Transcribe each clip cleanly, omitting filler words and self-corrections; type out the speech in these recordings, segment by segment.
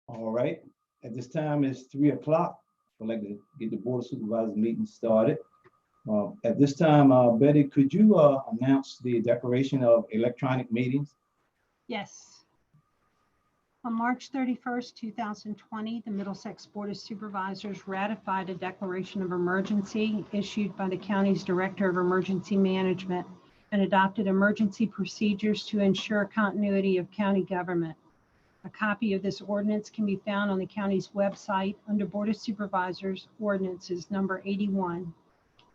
All right, at this time it's 3 o'clock. I'd like to get the Board of Supervisors meeting started. At this time, Betty, could you announce the declaration of electronic meetings? Yes. On March 31st, 2020, the Middlesex Board of Supervisors ratified a declaration of emergency issued by the county's Director of Emergency Management and adopted emergency procedures to ensure continuity of county government. A copy of this ordinance can be found on the county's website under Board of Supervisors Ordinances number 81.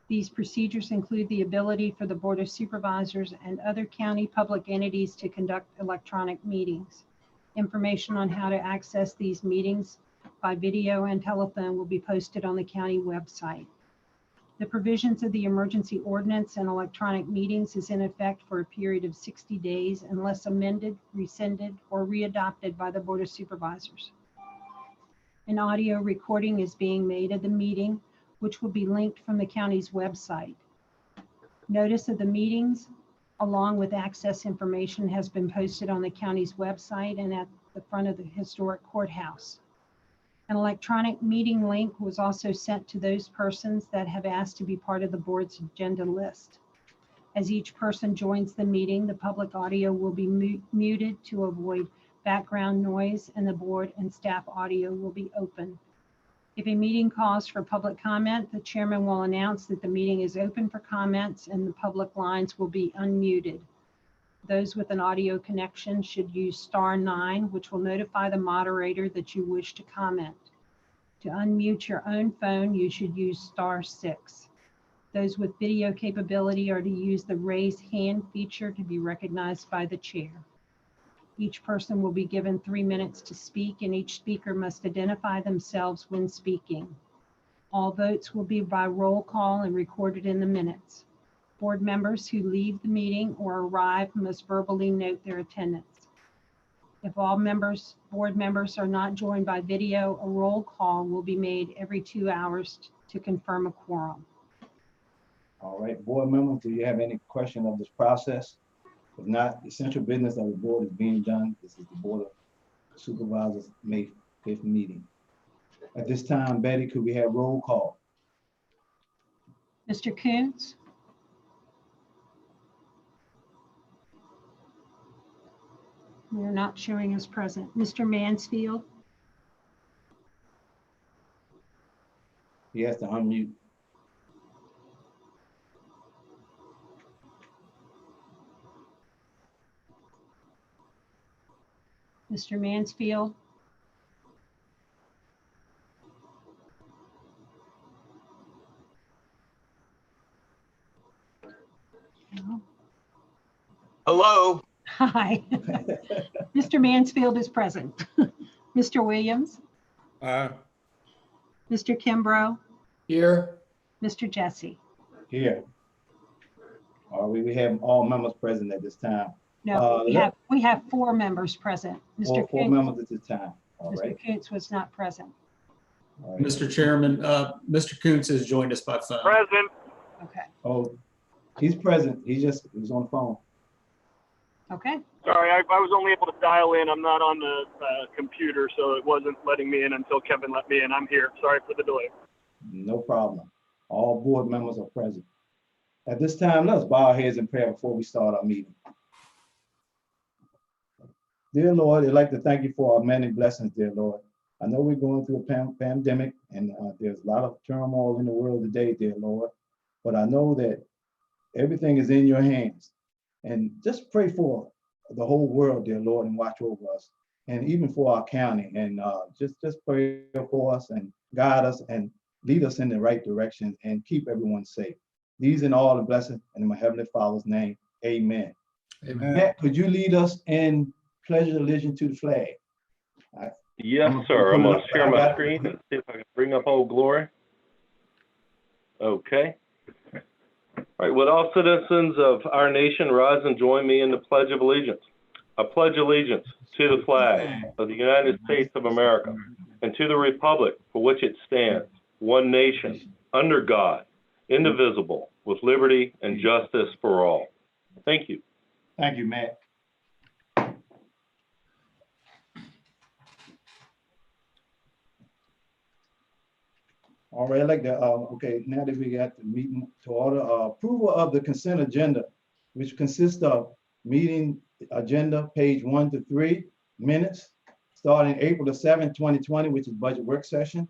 These procedures include the ability for the Board of Supervisors and other county public entities to conduct electronic meetings. Information on how to access these meetings by video and telephone will be posted on the county website. The provisions of the emergency ordinance and electronic meetings is in effect for a period of 60 days unless amended, rescinded, or readopted by the Board of Supervisors. An audio recording is being made of the meeting, which will be linked from the county's website. Notice of the meetings, along with access information, has been posted on the county's website and at the front of the historic courthouse. An electronic meeting link was also sent to those persons that have asked to be part of the board's agenda list. As each person joins the meeting, the public audio will be muted to avoid background noise, and the board and staff audio will be open. If a meeting calls for public comment, the chairman will announce that the meeting is open for comments and the public lines will be unmuted. Those with an audio connection should use *9, which will notify the moderator that you wish to comment. To unmute your own phone, you should use *6. Those with video capability are to use the raise hand feature to be recognized by the chair. Each person will be given 3 minutes to speak, and each speaker must identify themselves when speaking. All votes will be by roll call and recorded in the minutes. Board members who leave the meeting or arrive must verbally note their attendance. If all board members are not joined by video, a roll call will be made every 2 hours to confirm a quorum. All right, board members, do you have any question of this process? If not, the essential business of the board is being done. This is the Board of Supervisors May 5th meeting. At this time, Betty, could we have roll call? Mr. Koontz? We are not showing as present. Mr. Mansfield? He has to unmute. Mr. Mansfield? No. Hello. Hi. Mr. Mansfield is present. Mr. Williams? Here. Mr. Kimbrough? Mr. Jesse? Here. All right, we have all members present at this time. No, we have 4 members present. Four members at this time. All right. Mr. Koontz was not present. All right. Mr. Chairman, Mr. Koontz has joined us by phone. Present. Okay. Oh, he's present. He was on the phone. Okay. Sorry, I was only able to dial in. I'm not on the computer, so it wasn't letting me in until Kevin let me in. I'm here. Sorry for the delay. No problem. All board members are present. At this time, let's bow our heads in prayer before we start our meeting. Dear Lord, I'd like to thank you for our many blessings, dear Lord. I know we're going through a pandemic and there's a lot of turmoil in the world today, dear Lord. But I know that everything is in your hands. And just pray for the whole world, dear Lord, and watch over us. And even for our county. And just pray for us and guide us and lead us in the right direction and keep everyone safe. These and all the blessings in my Heavenly Father's name. Amen. Amen. Matt, could you lead us in pledge of allegiance to the flag? Yes, sir. I'm going to share my screen and see if I can bring up Old Glory. Okay. All right. Would all citizens of our nation rise and join me in the Pledge of Allegiance? I pledge allegiance to the flag of the United States of America and to the republic for which it stands, one nation, under God, indivisible, with liberty and justice for all. Thank you. Thank you, Matt. All right, I'd like to, okay, now that we got the meeting to order, approval of the consent agenda, which consists of meeting agenda, page 1 to 3, minutes, starting April the 7th, 2020, which is budget work session,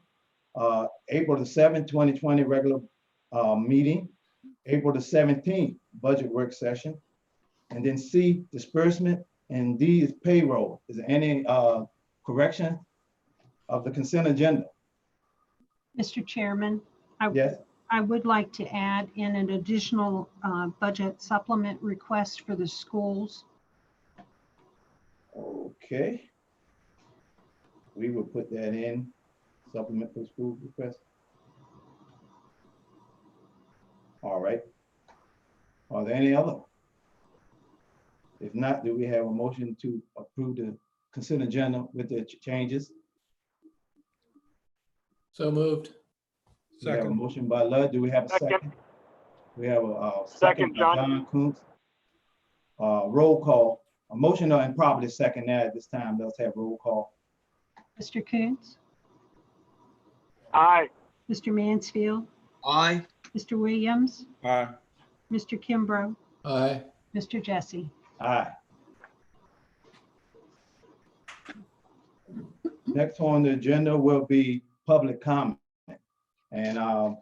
April the 7th, 2020, regular meeting, April the 17th, budget work session, and then C, disbursement, and D is payroll. Is there any correction of the consent agenda? Mr. Chairman, Yes, I would like to add in an additional budget supplement request for the schools. okay. We will put that in, supplement for school request. All right. Are there any other? If not, do we have a motion to approve the consent agenda with the changes? So moved. We have a Second. motion by Lud. Do we have a Second. second? We have a Second, by John. John Coons. Roll call. A motion and probably second now at this time. Let's have roll call. Mr. Coons, Aye. Mr. Mansfield, Aye. Mr. Williams, Aye. Mr. Kimbrough, Aye. Mr. Jesse. Aye. Next on the agenda will be public comment. And I'll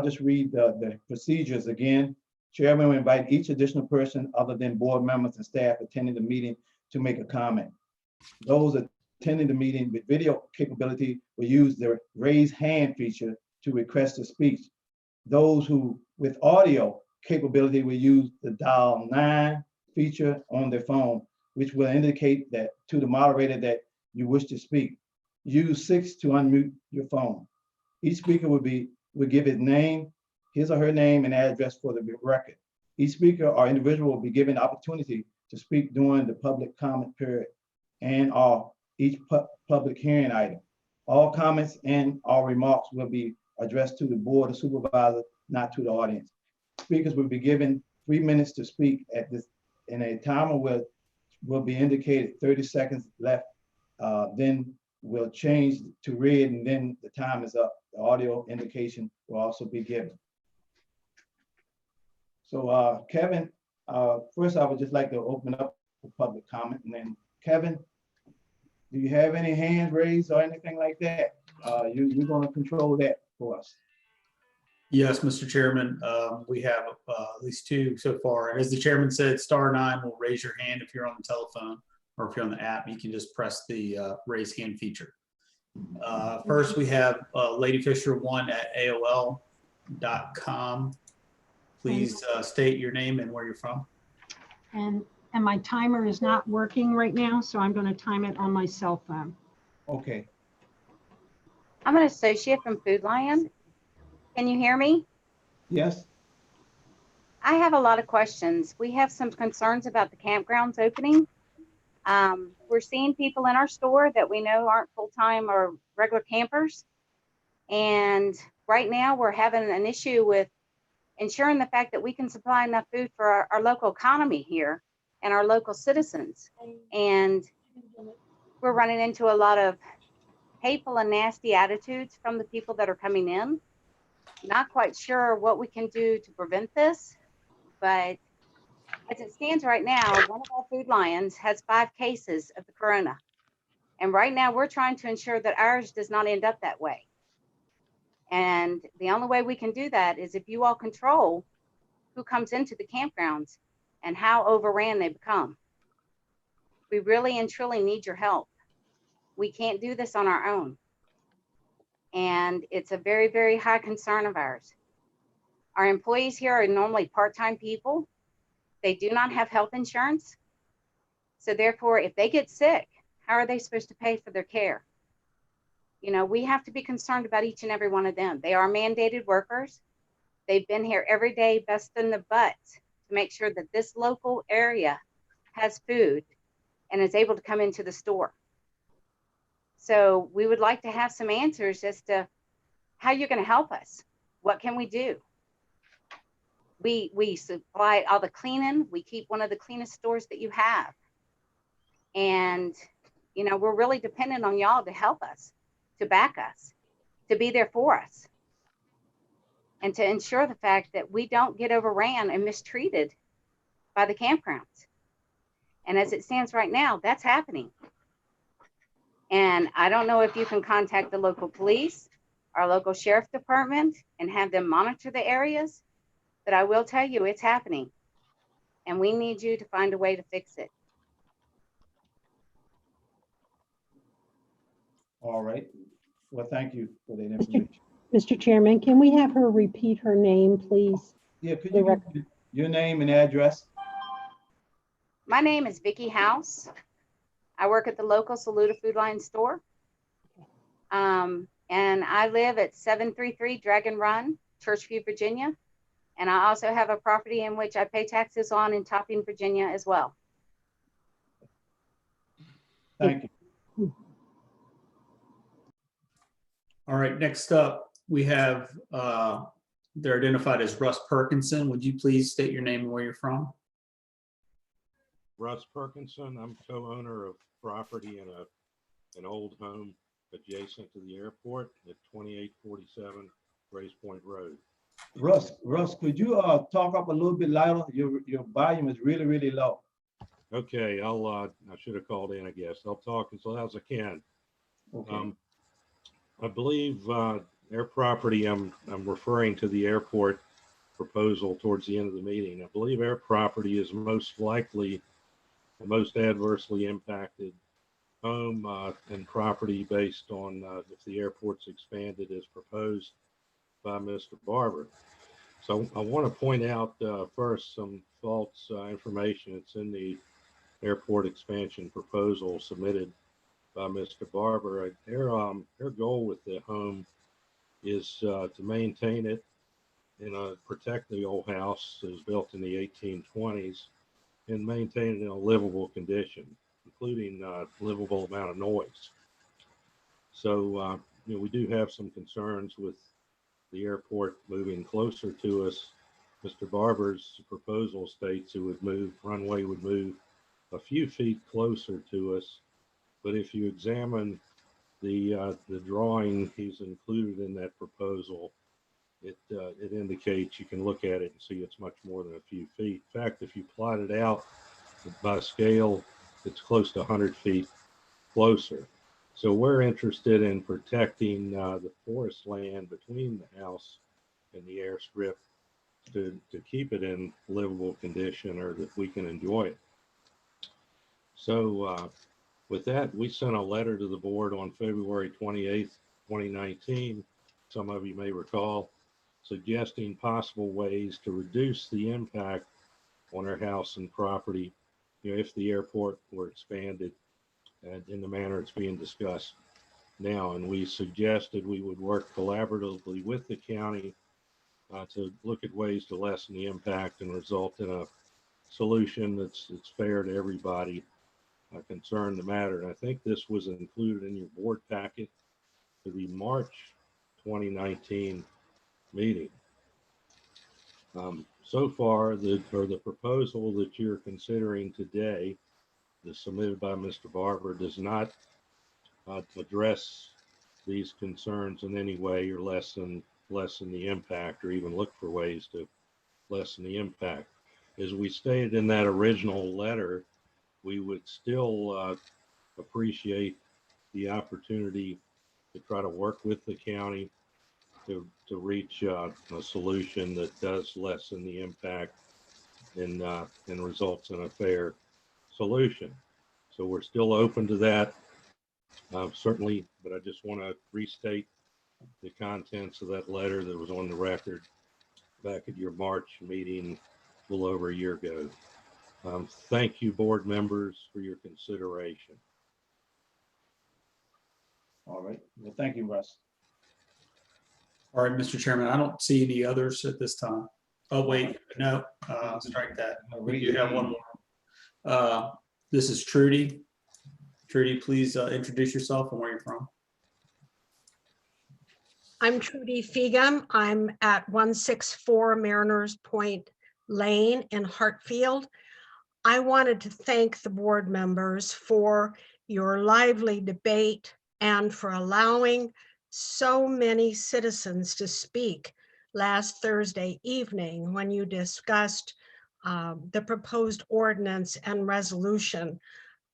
just read the procedures again. Chairman will invite each additional person other than board members and staff attending the meeting to make a comment. Those attending the meeting with video capability will use the raise hand feature to request a speech. Those who with audio capability will use the dial 9 feature on their phone, which will indicate that to the moderator that you wish to speak. Use 6 to unmute your phone. Each speaker will give his or her name and address for the record. Each speaker or individual will be given the opportunity to speak during the public comment period and each public hearing item. All comments and all remarks will be addressed to the board of supervisors, not to the audience. Speakers will be given 3 minutes to speak at this, and a timer will be indicated 30 seconds left. Then we'll change to red, and then the time is up. The audio indication will also be given. So Kevin, first I would just like to open up for public comment, and then Kevin, do you have any hands raised or anything like that? You're gonna control that for us. Yes, Mr. Chairman, we have at least 2 so far. And as the chairman said, *9 will raise your hand if you're on the telephone, or if you're on the app, you can just press the raise hand feature. First, we have Lady Fisher 1 at AOL.com. Please state your name and where you're from. And my timer is not working right now, so I'm going to time it on my cell phone. Okay, I'm an associate from Food Lion. Can you hear me? yes, I have a lot of questions. We have some concerns about the campgrounds opening. We're seeing people in our store that we know aren't full-time or regular campers. And right now we're having an issue with ensuring the fact that we can supply enough food for our local economy here and our local citizens. And we're running into a lot of hateful and nasty attitudes from the people that are coming in. Not quite sure what we can do to prevent this, but as it stands right now, one of our Food Lions has 5 cases of the corona. And right now we're trying to ensure that ours does not end up that way. And the only way we can do that is if you all control who comes into the campgrounds and how overran they become. We really and truly need your help. We can't do this on our own. And it's a very, very high concern of ours. Our employees here are normally part-time people. They do not have health insurance. So therefore, if they get sick, how are they supposed to pay for their care? You know, we have to be concerned about each and every one of them. They are mandated workers. They've been here every day, busting the butts to make sure that this local area has food and is able to come into the store. So we would like to have some answers as to how you're going to help us. What can we do? We supply all the cleaning. We keep one of the cleanest stores that you have. And, you know, we're really dependent on y'all to help us, to back us, to be there for us. and to ensure the fact that we don't get overran and mistreated by the campgrounds. And as it stands right now, that's happening. And I don't know if you can contact the local police, our local sheriff department, and have them monitor the areas, but I will tell you it's happening. And we need you to find a way to fix it. All right. Well, thank you for that information. Mr. Chairman, can we have her repeat her name, please? Yeah, could you give your name and address? My name is Vicki House. I work at the local Saluda Food Line store. And I live at 733 Dragon Run, Churchview, Virginia. And I also have a property in which I pay taxes on in Topping, Virginia as well. Thank you. All right, next up, we have, they're identified as Russ Perkinson. Would you please state your name and where you're from? Russ Perkinson. I'm co-owner of property in an old home adjacent to the airport at 2847 Grace Point Road. Russ, could you talk up a little bit louder? Your volume is really, really low. Okay, I should have called in, I guess. I'll talk as loud as I can. Okay. I believe their property, I'm referring to the airport proposal towards the end of the meeting. I believe their property is most likely the most adversely impacted home and property based on if the airport's expanded as proposed by Mr. Barber. So I want to point out first some false information that's in the airport expansion proposal submitted by Mr. Barber. Their goal with the home is to maintain it and protect the old house that was built in the 1820s and maintain it in a livable condition, including livable amount of noise. So, we do have some concerns with the airport moving closer to us. Mr. Barber's proposal states it would move, runway would move a few feet closer to us. But if you examine the drawing he's included in that proposal, it indicates, you can look at it and see it's much more than a few feet. In fact, if you plot it out by scale, it's close to 100 feet closer. So we're interested in protecting the forest land between the house and the airstrip to keep it in livable condition, or that we can enjoy it. So with that, we sent a letter to the board on February 28th, 2019. Some of you may recall, suggesting possible ways to reduce the impact on our house and property, if the airport were expanded and in the manner it's being discussed now. And we suggested we would work collaboratively with the county to look at ways to lessen the impact and result in a solution that's fair to everybody concerned in the matter. And I think this was included in your board packet for the March 2019 meeting. So far, the proposal that you're considering today, is submitted by Mr. Barber, does not address these concerns in any way, or lessen the impact, or even look for ways to lessen the impact. As we stated in that original letter, we would still appreciate the opportunity to try to work with the county to reach a solution that does lessen the impact and results in a fair solution. So we're still open to that, certainly, but I just want to restate the contents of that letter that was on the record back at your March meeting a little over a year ago. Thank you, board members, for your consideration. All right. Well, thank you, Russ. All right, Mr. Chairman, I don't see any others at this time. Oh, wait, no, strike that. We do have one more. This is Trudy. Trudy, please introduce yourself and where you're from. I'm Trudy Fegum. I'm at 164 Mariners Point Lane in Hartfield. I wanted to thank the board members for your lively debate and for allowing so many citizens to speak. last Thursday evening when you discussed the proposed ordinance and resolution.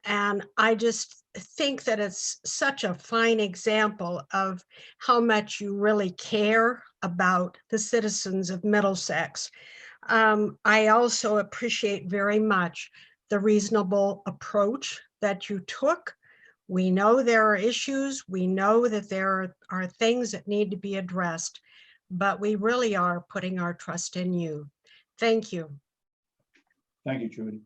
And I just think that it's such a fine example of how much you really care about the citizens of Middlesex. I also appreciate very much the reasonable approach that you took. We know there are issues. We know that there are things that need to be addressed, but we really are putting our trust in you. Thank you. Thank you, Trudy.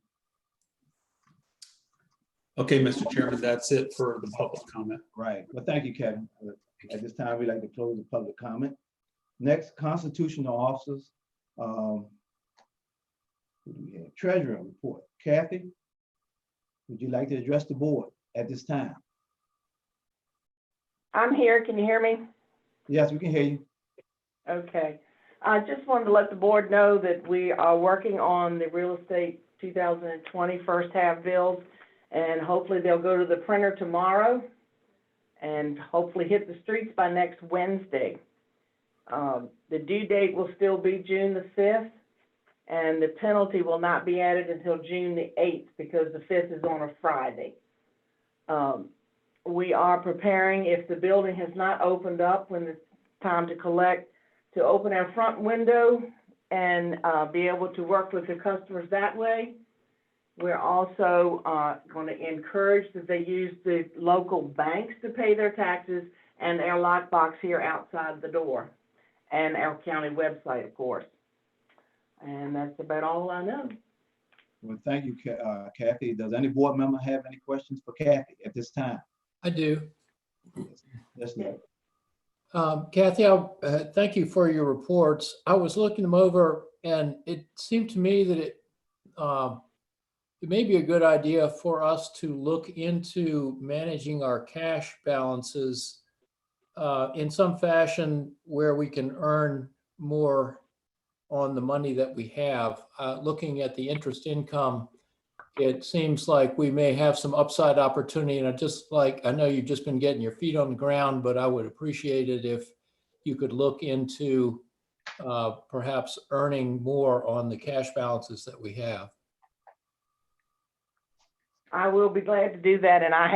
Okay, Mr. Chairman, that's it for the public comment. Right. Well, thank you, Kevin. At this time, we'd like to close the public comment. Next, constitutional officers. Who do we have? Treasurer report. Kathy, would you like to address the board at this time? I'm here. Can you hear me? Yes, we can hear you. Okay. I just wanted to let the board know that we are working on the real estate 2020 first half bills, and hopefully they'll go to the printer tomorrow and hopefully hit the streets by next Wednesday. The due date will still be June the 5th, and the penalty will not be added until June the 8th because the 5th is on a Friday. We are preparing, if the building has not opened up when it's time to collect, to open our front window and be able to work with the customers that way. We're also going to encourage that they use the local banks to pay their taxes and our lockbox here outside the door and our county website, of course. And that's about all I know. Well, thank you, Kathy. Does any board member have any questions for Kathy at this time? I do. Yes, ma'am. Kathy, thank you for your reports. I was looking them over, and it seemed to me that it may be a good idea for us to look into managing our cash balances in some fashion where we can earn more on the money that we have. Looking at the interest income, it seems like we may have some upside opportunity. And I know you've just been getting your feet on the ground, but I would appreciate it if you could look into perhaps earning more on the cash balances that we have. I will be glad to do that, and I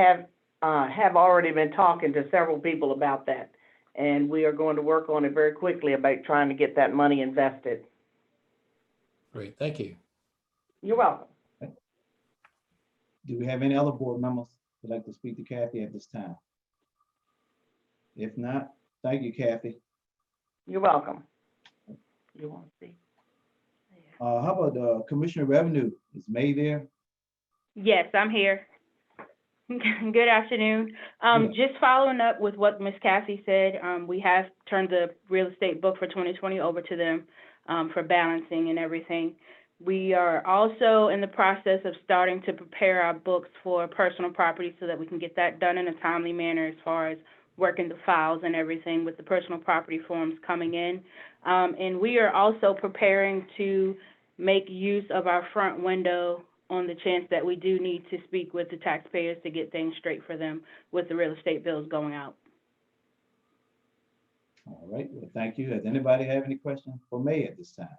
have already been talking to several people about that, and we are going to work on it very quickly about trying to get that money invested. Great, thank you. You're welcome. Do we have any other board members who'd like to speak to Kathy at this time? If not, thank you, Kathy. You're welcome. You want to see? How about Commissioner Revenue? Is May there? Yes, I'm here. Good afternoon. Just following up with what Ms. Cassie said, we have turned the real estate book for 2020 over to them for balancing and everything. We are also in the process of starting to prepare our books for personal property so that we can get that done in a timely manner as far as working the files and everything with the personal property forms coming in. And we are also preparing to make use of our front window on the chance that we do need to speak with the taxpayers to get things straight for them with the real estate bills going out. All right, well, thank you. Does anybody have any questions for May at this time?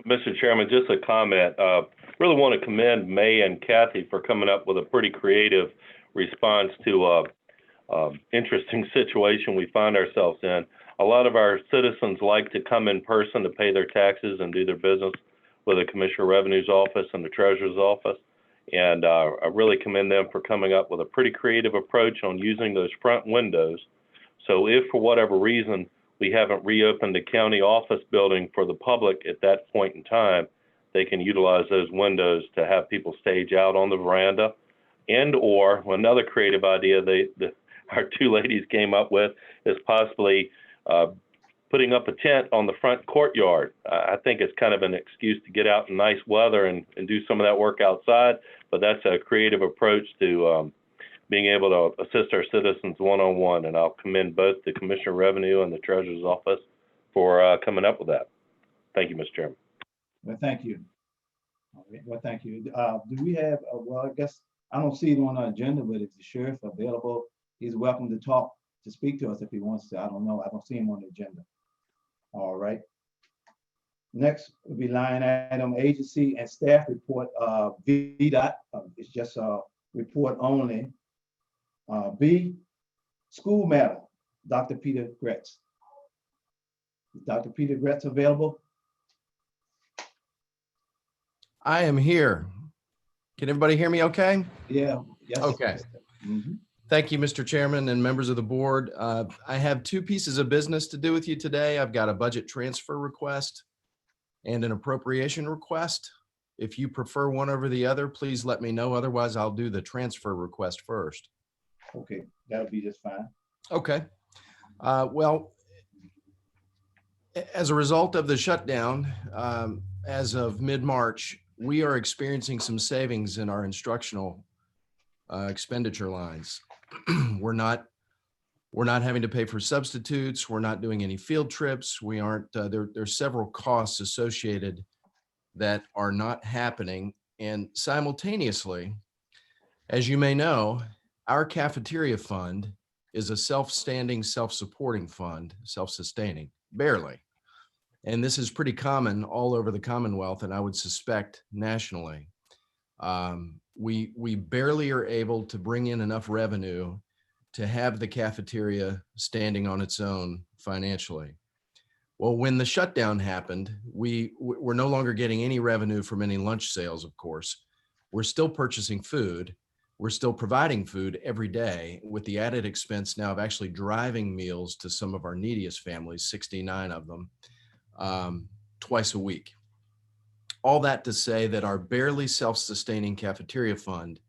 Mr. Chairman, just a comment. Really want to commend May and Kathy for coming up with a pretty creative response to interesting situation we find ourselves in. A lot of our citizens like to come in person to pay their taxes and do their business with the Commissioner of Revenue's office and the Treasurer's office. And I really commend them for coming up with a pretty creative approach on using those front windows. So if for whatever reason we haven't reopened the county office building for the public at that point in time, they can utilize those windows to have people stage out on the veranda. And or another creative idea our two ladies came up with is possibly putting up a tent on the front courtyard. I think it's kind of an excuse to get out in nice weather and do some of that work outside, but that's a creative approach to being able to assist our citizens one-on-one. And I'll commend both the Commissioner of Revenue and the Treasurer's Office for coming up with that. Thank you, Mr. Chairman. Well, thank you. All right, well, thank you. Do we have, well, I guess I don't see it on our agenda, but if the sheriff available, he's welcome to speak to us if he wants to. I don't know. I don't see him on the agenda. All right. Next will be line item agency and staff report, VDOT, it's just a report only. B, school matter, Dr. Peter Gretz. Is Dr. Peter Gretz available? I am here. Can everybody hear me okay? Yeah, yes. Okay. Mhm. Thank you, Mr. Chairman and members of the board. I have two pieces of business to do with you today. I've got a budget transfer request and an appropriation request. If you prefer one over the other, please let me know. Otherwise, I'll do the transfer request first. Okay, that'll be just fine. Okay. Well, as a result of the shutdown, as of mid-March, we are experiencing some savings in our instructional expenditure lines. We're not having to pay for substitutes. We're not doing any field trips. We aren't, there's several costs associated that are not happening. And simultaneously, as you may know, our cafeteria fund is a self-standing, self-supporting fund, self-sustaining, barely. And this is pretty common all over the Commonwealth, and I would suspect nationally. We barely are able to bring in enough revenue to have the cafeteria standing on its own financially. Well, when the shutdown happened, we're no longer getting any revenue from any lunch sales, of course. We're still purchasing food. We're still providing food every day with the added expense now of actually driving meals to some of our neediest families, 69 of them, twice a week. All that to say that our barely self-sustaining cafeteria fund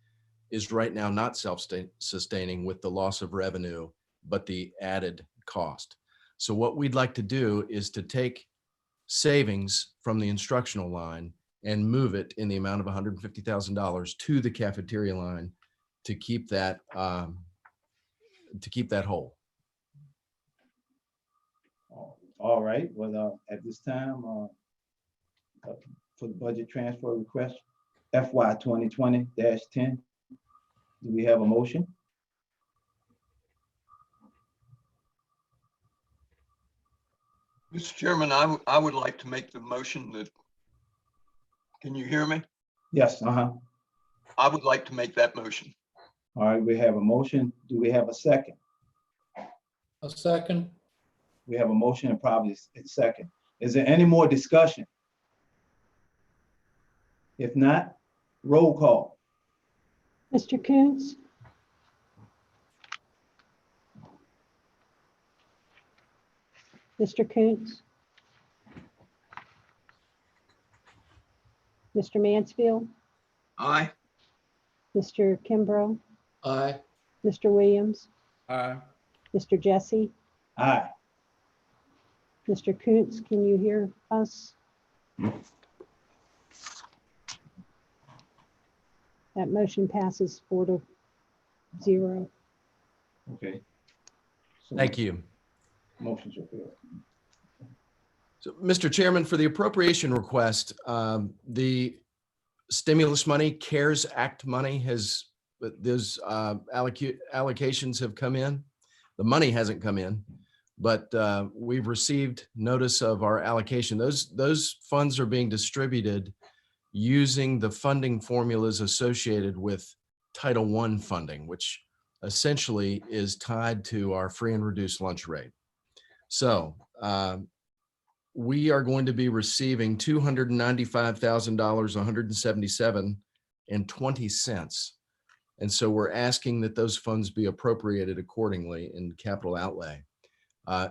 is right now not self-sustaining with the loss of revenue, but the added cost. So what we'd like to do is to take savings from the instructional line and move it in the amount of $150,000 to the cafeteria line to keep that whole. All right, well, at this time, for the budget transfer request, FY 2020-10, do we have a motion? Mr. Chairman, I would like to make the motion that, can you hear me? Yes, I would like to make that motion. All right, we have a motion. Do we have a second? A second. We have a motion and probably a second. Is there any more discussion? If not, roll call. Mr. Coons? Mr. Coons? Mr. Mansfield? Aye. Mr. Kimbrough? Aye. Mr. Williams? Aye. Mr. Jesse? Aye. Mr. Coons, can you hear us? That motion passes 4-0. Okay. So Thank you. motion's approved. So, Mr. Chairman, for the appropriation request, the stimulus money, CARES Act money those allocations have come in. The money hasn't come in, but we've received notice of our allocation. Those funds are being distributed using the funding formulas associated with Title I funding, which essentially is tied to our free and reduced lunch rate. So we are going to be receiving $295,000, 177.20 cents. And so we're asking that those funds be appropriated accordingly in capital outlay.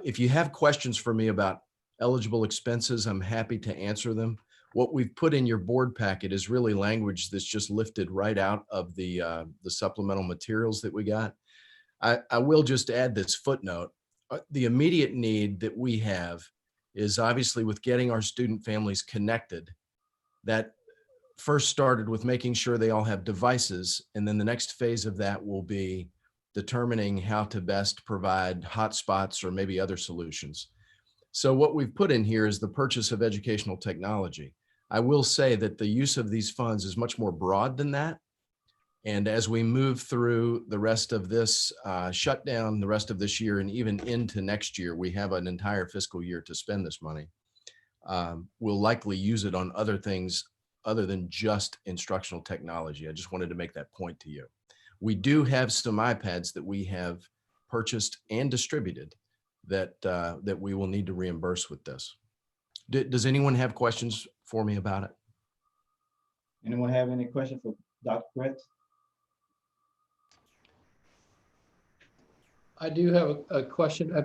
If you have questions for me about eligible expenses, I'm happy to answer them. What we've put in your board packet is really language that's just lifted right out of the supplemental materials that we got. I will just add this footnote. The immediate need that we have is obviously with getting our student families connected. That first started with making sure they all have devices, and then the next phase of that will be determining how to best provide hotspots or maybe other solutions. So what we've put in here is the purchase of educational technology. I will say that the use of these funds is much more broad than that. And as we move through the rest of this shutdown, the rest of this year, and even into next year, we have an entire fiscal year to spend this money. We'll likely use it on other things other than just instructional technology. I just wanted to make that point to you. We do have some iPads that we have purchased and distributed that that we will need to reimburse with this. Does anyone have questions for me about it? Anyone have any questions for Dr. Gretz? I do have a question. A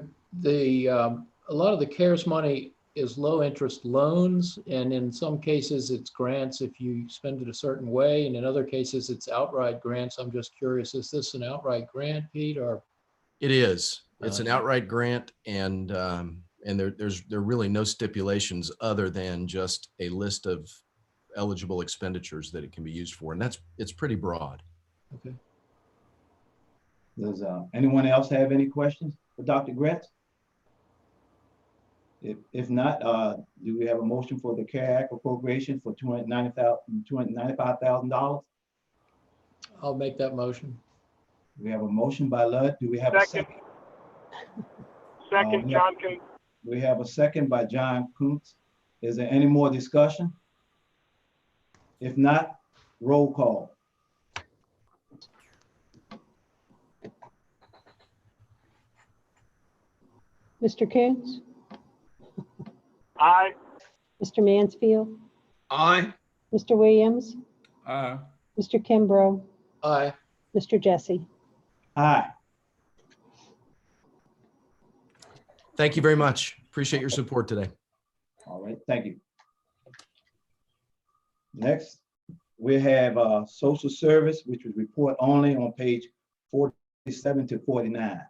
lot of the CARES money is low interest loans, and in some cases it's grants if you spend it a certain way, and in other cases it's outright grants. I'm just curious, is this an outright grant, Pete, or? It is. It's an outright grant, and there are really no stipulations other than just a list of eligible expenditures that it can be used for, and it's pretty broad. Okay. Does anyone else have any questions for Dr. Gretz? If not, do we have a motion for the CARE Act appropriation for $295,000? I'll make that motion. We have a motion by Ludd. Do we have a second? Second, John Coons. We have a second by John Coons. Is there any more discussion? If not, roll call. Mr. Coons? Aye. Mr. Mansfield? Aye. Mr. Williams? Aye. Mr. Kimbrough? Aye. Mr. Jesse? Aye. Thank you very much. Appreciate your support today. All right, thank you. Next, we have social service, which was report only on page 47 to 49.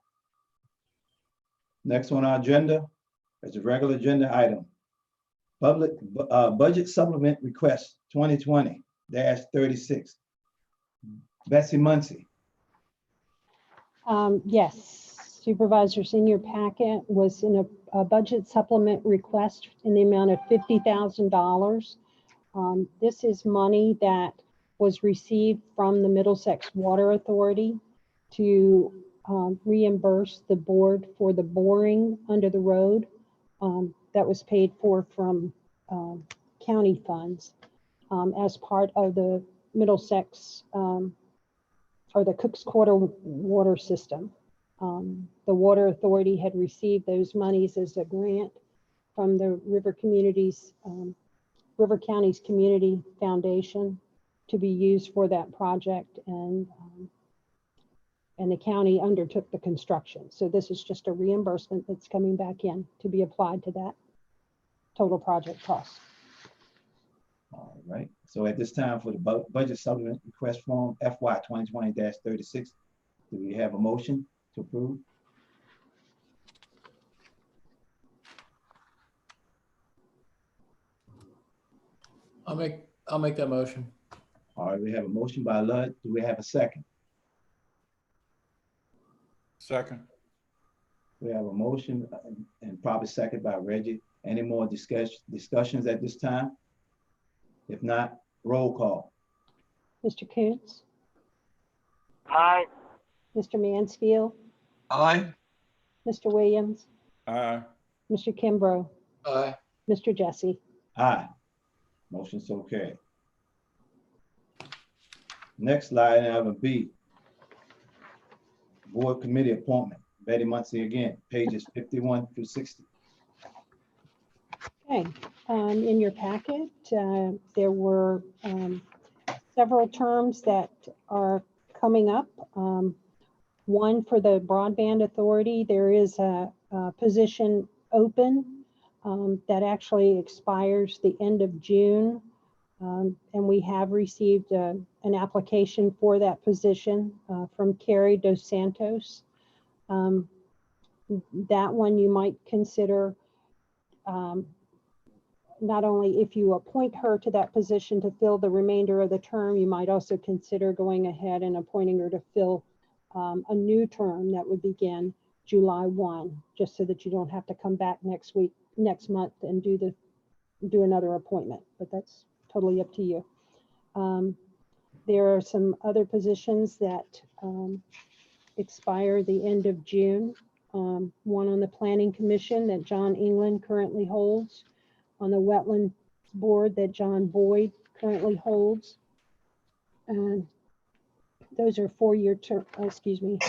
Next on our agenda is a regular agenda item. Public budget supplement request 2020-36. Betsy Muncy. Yes, supervisors, in your packet was in a budget supplement request in the amount of $50,000. This is money that was received from the Middlesex Water Authority to reimburse the board for the boring under the road that was paid for from county funds as part of the Middlesex or the Cook's Quarter water system. The Water Authority had received those monies as a grant from the River County's Community Foundation to be used for that project, and the county undertook the construction. So this is just a reimbursement that's coming back in to be applied to that total project cost. All right, so at this time for the budget supplement request form FY 2020-36, do we have a motion to approve? I'll make that motion. All right, we have a motion by Ludd. Do we have a second? Second. We have a motion and probably second by Reggie. Any more discussions at this time? If not, roll call. Mr. Coons? Aye. Mr. Mansfield? Aye. Mr. Williams? Aye. Mr. Kimbrough? Aye. Mr. Jesse? Aye. Motion so carried. Next line item B. Board committee appointment. Betty Muncy again, pages 51 through 60. Okay, in your packet, there were several terms that are coming up. One for the Broadband Authority, there is a position open that actually expires the end of June. And we have received an application for that position from Carrie Dos Santos. That one you might consider not only if you appoint her to that position to fill the remainder of the term, you might also consider going ahead and appointing her to fill a new term that would begin July 1, just so that you don't have to come back next month and do another appointment, but that's totally up to you. There are some other positions that expire the end of June. One on the Planning Commission that John England currently holds, on the Wetlands Board that John Boyd currently holds. And those are 4-year term, excuse me.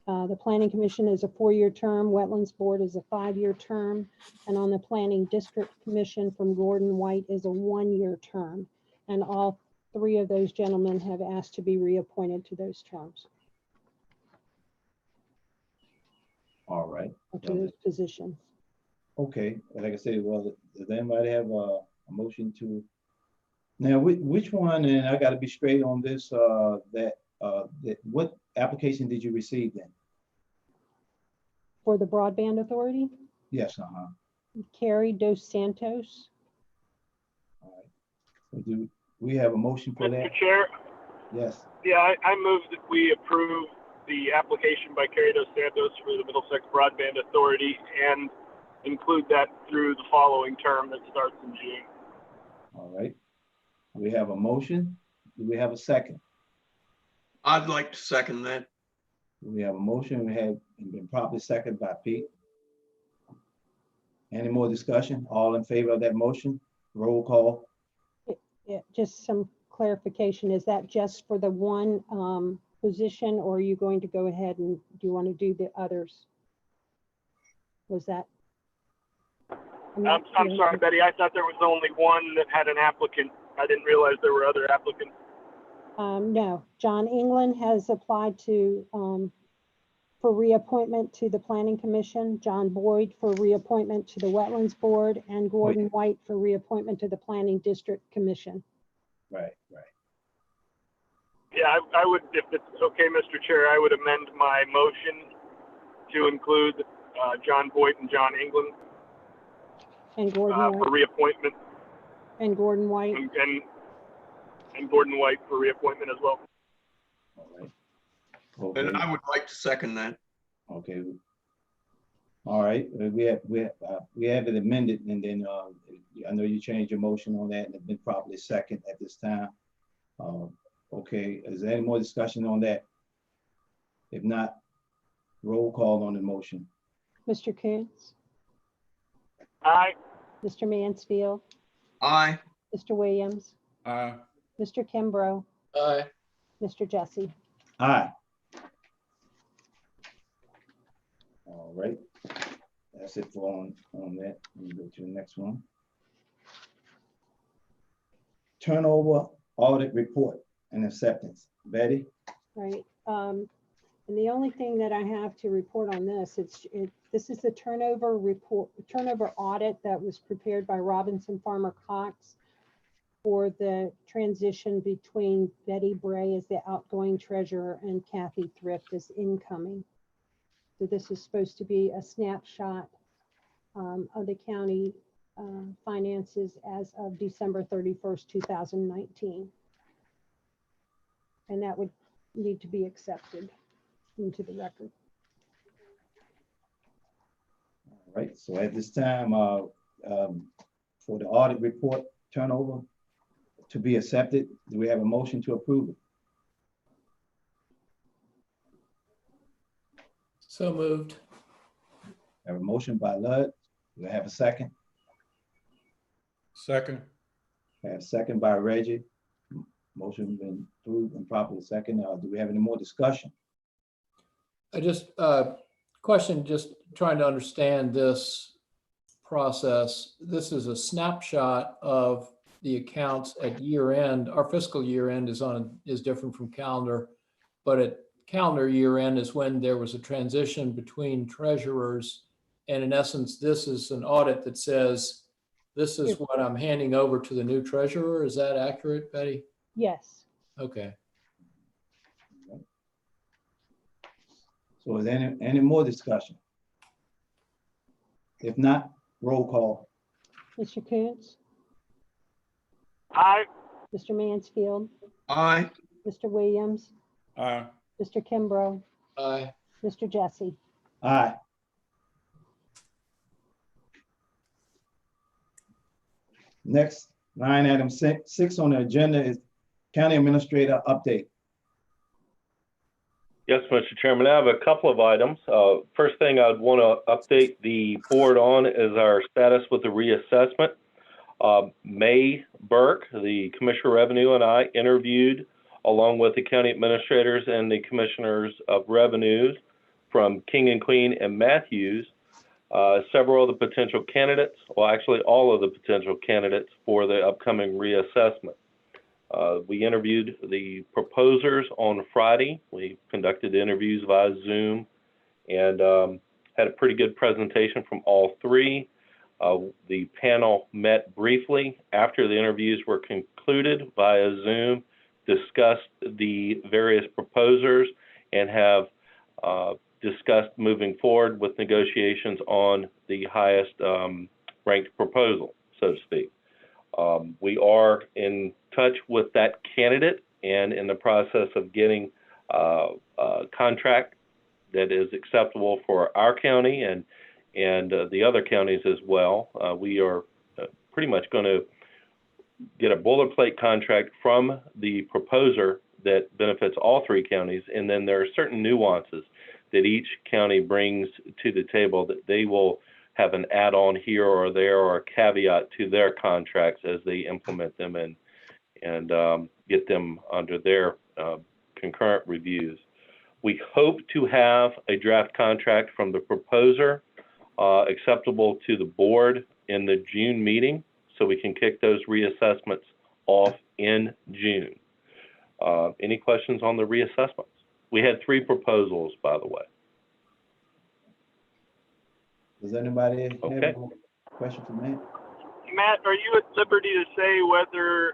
The Planning Commission is a 4-year term, Wetlands Board is a 5-year term, and on the Planning District Commission from Gordon White is a 1-year term. And all 3 of those gentlemen have asked to be reappointed to those terms, All right. or to those positions. Okay, like I said, well, does anybody have a motion to? Now, which one, and I gotta be straight on this, what application did you receive then? For the Broadband Authority, Yes, Carrie Dos Santos. all right. So do we have a motion for that? Mr. Chair, Yes, yeah, I move that we approve the application by Carrie Dos Santos for the Middlesex Broadband Authority and include that through the following term that starts in June. all right. We have a motion. Do we have a second? I'd like to second that. We have a motion. We have been properly seconded by Pete. Any more discussion? All in favor of that motion? Roll call. Yeah, just some clarification. Is that just for the one position, or are you going to go ahead and do you want to do the others? Was that? I'm sorry, Betty. I thought there was only one that had an applicant. I didn't realize there were other applicants. No, John England has applied to for reappointment to the Planning Commission, John Boyd for reappointment to the Wetlands Board, and Gordon White for reappointment to the Planning District Commission. Right. Yeah, I would, if it's okay, Mr. Chair, I would amend my motion to include John Boyd and John England And Gordon for White. reappointment, And Gordon White. and Gordon White for reappointment as well. All right. Okay. And I would like to second that. Okay. All right, we have it amended, and then I know you changed your motion on that and it's been properly second at this time. Okay, is there any more discussion on that? If not, roll call on the motion. Mr. Coons, Aye. Mr. Mansfield, Aye. Mr. Williams, Aye. Mr. Kimbrough, Aye. Mr. Jesse. Aye. All right, that's it for on that. Let me go to the next one. Turnover audit report and acceptance. Betty? Right. And the only thing that I have to report on this, this is the turnover report, turnover audit that was prepared by Robinson Farmer Cox for the transition between Betty Bray as the outgoing treasurer and Kathy Thrift as incoming. So this is supposed to be a snapshot of the county finances as of December 31st, 2019. And that would need to be accepted into the record. All right, so at this time, for the audit report turnover to be accepted, do we have a motion to approve it? So moved. Have a motion by Lud. Do we have a second? Second. Have a second by Reggie. Motion been approved and properly second. Do we have any more discussion? I just, question, just trying to understand this process. This is a snapshot of the accounts at year end. Our fiscal year end is different from calendar, but at calendar year end is when there was a transition between treasurers. And in essence, this is an audit that says, this is what I'm handing over to the new treasurer. Is that accurate, Betty? Yes. Okay. So is there any more discussion? If not, roll call. Mr. Coons, Aye. Mr. Mansfield, Aye. Mr. Williams, Aye. Mr. Kimbrough, Aye. Mr. Jesse. Aye. Next, line item six on the agenda is County Administrator update. Yes, Mr. Chairman, I have a couple of items. First thing I'd want to update the board on is our status with the reassessment. May Burke, the Commissioner of Revenue, and I interviewed along with the county administrators and the commissioners of revenues from King and Queen and Matthews, several of the potential candidates, well, actually all of the potential candidates for the upcoming reassessment. We interviewed the proposers on Friday. We conducted interviews via Zoom and had a pretty good presentation from all three. The panel met briefly after the interviews were concluded via Zoom, discussed the various proposers, and have discussed moving forward with negotiations on the highest ranked proposal, so to speak. We are in touch with that candidate and in the process of getting a contract that is acceptable for our county and the other counties as well. We are pretty much going to get a boilerplate contract from the proposer that benefits all three counties, and then there are certain nuances that each county brings to the table that they will have an add-on here or there or a caveat to their contracts as they implement them and get them under their concurrent reviews. We hope to have a draft contract from the proposer acceptable to the board in the June meeting so we can kick those reassessments off in June. Any questions on the reassessments? We had 3 proposals, by the way. Does anybody have Okay. a question for Matt? Matt, are you at liberty to say whether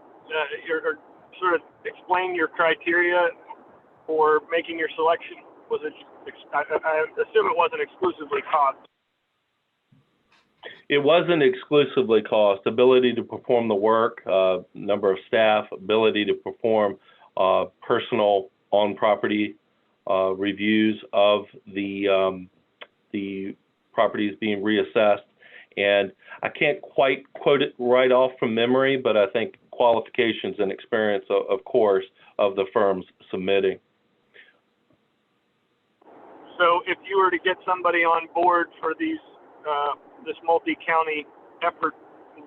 or sort of explain your criteria for making your selection? Was it, I assume it wasn't exclusively cost. It wasn't exclusively cost, ability to perform the work, number of staff, ability to perform personal on-property reviews of the properties being reassessed. And I can't quite quote it right off from memory, but I think qualifications and experience, of course, of the firms submitting. So if you were to get somebody on board for these this multi-county effort,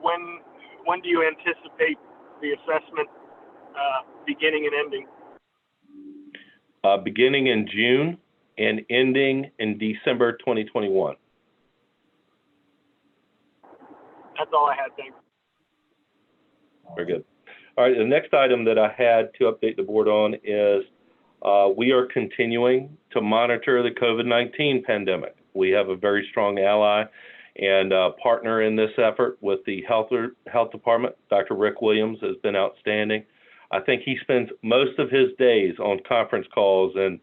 when do you anticipate the assessment beginning and ending? Beginning in June and ending in December 2021. That's all I had, thanks. Very good. All right, the next item that I had to update the board on is we are continuing to monitor the COVID-19 pandemic. We have a very strong ally and partner in this effort with the health department. Dr. Rick Williams has been outstanding. I think he spends most of his days on conference calls and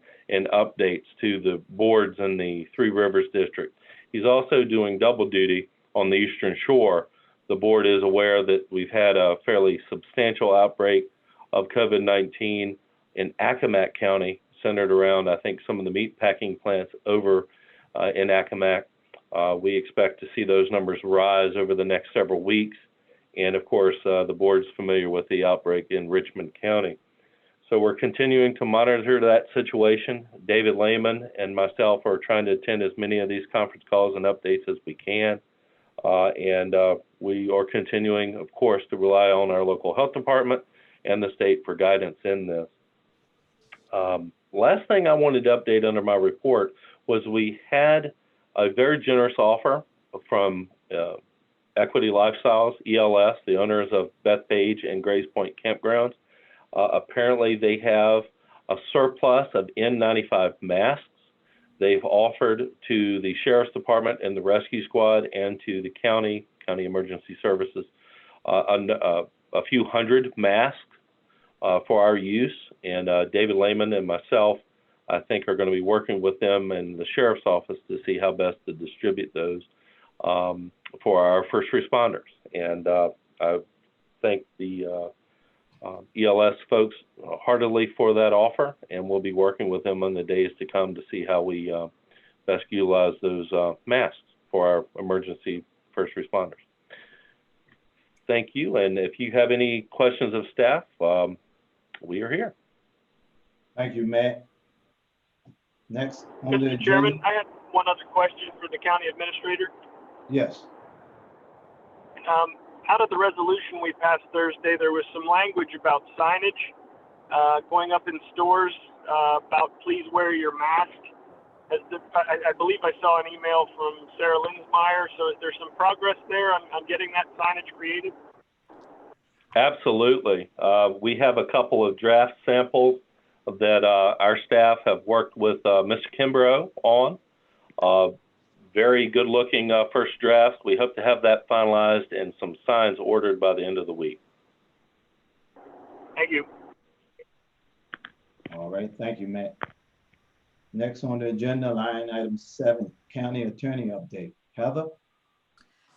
updates to the boards in the Three Rivers District. He's also doing double duty on the Eastern Shore. The board is aware that we've had a fairly substantial outbreak of COVID-19 in Accomack County, centered around, I think, some of the meat packing plants over in Accomack. We expect to see those numbers rise over the next several weeks. And of course, the board's familiar with the outbreak in Richmond County. So we're continuing to monitor that situation. David Lehman and myself are trying to attend as many of these conference calls and updates as we can. We are continuing, of course, to rely on our local health department and the state for guidance in this. Last thing I wanted to update under my report was we had a very generous offer from Equity Lifestyles, ELS, the owners of Bethpage and Grays Point Campgrounds. Apparently they have a surplus of N95 masks. They've offered to the Sheriff's Department and the Rescue Squad and to the County Emergency Services a few hundred masks for our use. And David Lehman and myself, I think, are going to be working with them and the Sheriff's Office to see how best to distribute those for our first responders. And I thank the ELS folks heartily for that offer, and we'll be working with them in the days to come to see how we best utilize those masks for our emergency first responders. Thank you, and if you have any questions of staff, we are here. Thank you, Matt. Next on the Mr. Chairman, agenda. I have one other question for the county administrator. Yes. Out of the resolution we passed Thursday, there was some language about signage going up in stores about please wear your mask. I believe I saw an email from Sarah Linsmeyer, so is there some progress there on getting that signage created? Absolutely. We have a couple of draft samples that our staff have worked with Mr. Kimbrough on. Very good looking first draft. We hope to have that finalized and some signs ordered by the end of the week. Thank you. All right, thank you, Matt. Next on the agenda, line item 7, county attorney update. Heather?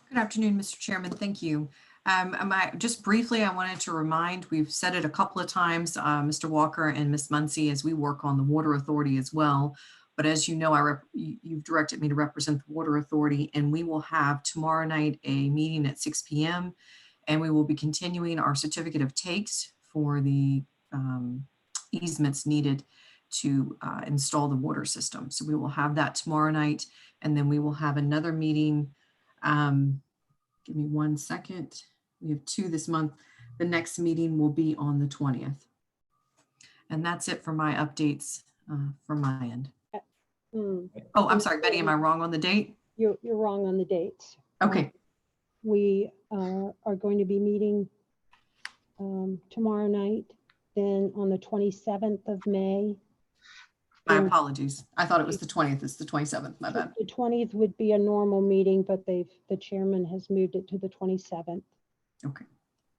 Good afternoon, Mr. Chairman. Thank you. Just briefly, I wanted to remind, we've said it a couple of times, Mr. Walker and Ms. Muncy, as we work on the Water Authority as well. But as you know, you've directed me to represent the Water Authority, and we will have tomorrow night a meeting at 6 p.m. and we will be continuing our certificate of takes for the easements needed to install the water system. So we will have that tomorrow night, and then we will have another meeting. Give me 1 second. We have 2 this month. The next meeting will be on the 20th. And that's it for my updates from my end. Oh, I'm sorry, Betty, am I wrong on the date? You're wrong on the dates. Okay. We are going to be meeting tomorrow night, then on the 27th of May. My apologies. I thought it was the 20th. It's the 27th. My bad. The 20th would be a normal meeting, but the chairman has moved it to the 27th. Okay.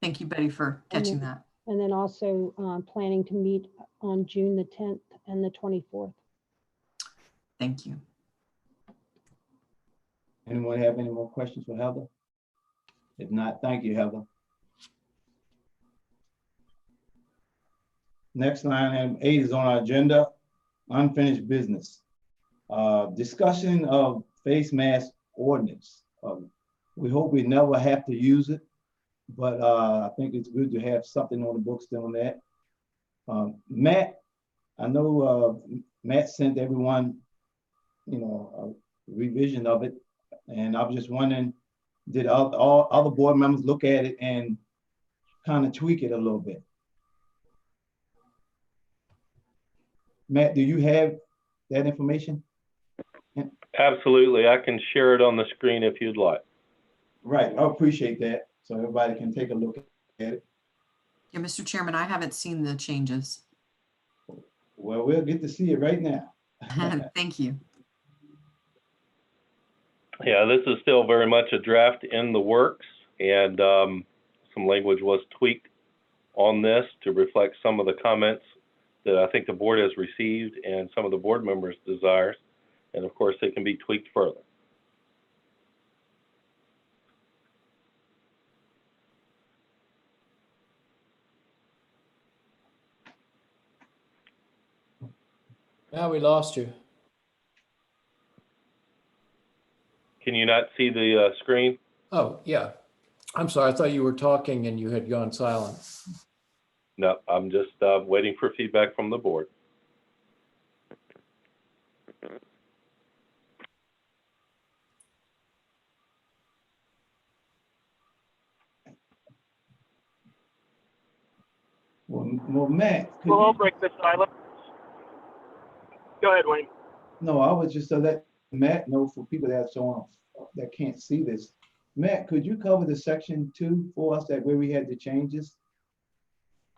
Thank you, Betty, for catching that. And then also planning to meet on June the 10th and the 24th. Thank you. Anyone have any more questions for Heather? If not, thank you, Heather. Next line item 8 is on our agenda, unfinished business. Discussion of face mask ordinance. We hope we never have to use it, but I think it's good to have something on the books on that. Matt, I know Matt sent everyone, a revision of it, and I was just wondering, did all other board members look at it and kind of tweak it a little bit? Matt, do you have that information? Absolutely. I can share it on the screen if you'd like. Right, I appreciate that. So everybody can take a look at it. Yeah, Mr. Chairman, I haven't seen the changes. Well, we'll get to see it right now. Thank you. Yeah, this is still very much a draft in the works, and some language was tweaked on this to reflect some of the comments that I think the board has received and some of the board members' desires. And of course, they can be tweaked further. Now we lost you. Can you not see the screen? Oh, yeah. I'm sorry. I thought you were talking and you had gone silent. No, I'm just waiting for feedback from the board. Well, Matt. Well, I'll break the silence. Go ahead, Wayne. No, I was just to let Matt know, for people that can't see this. Matt, could you cover the section 2 for us, that where we had the changes?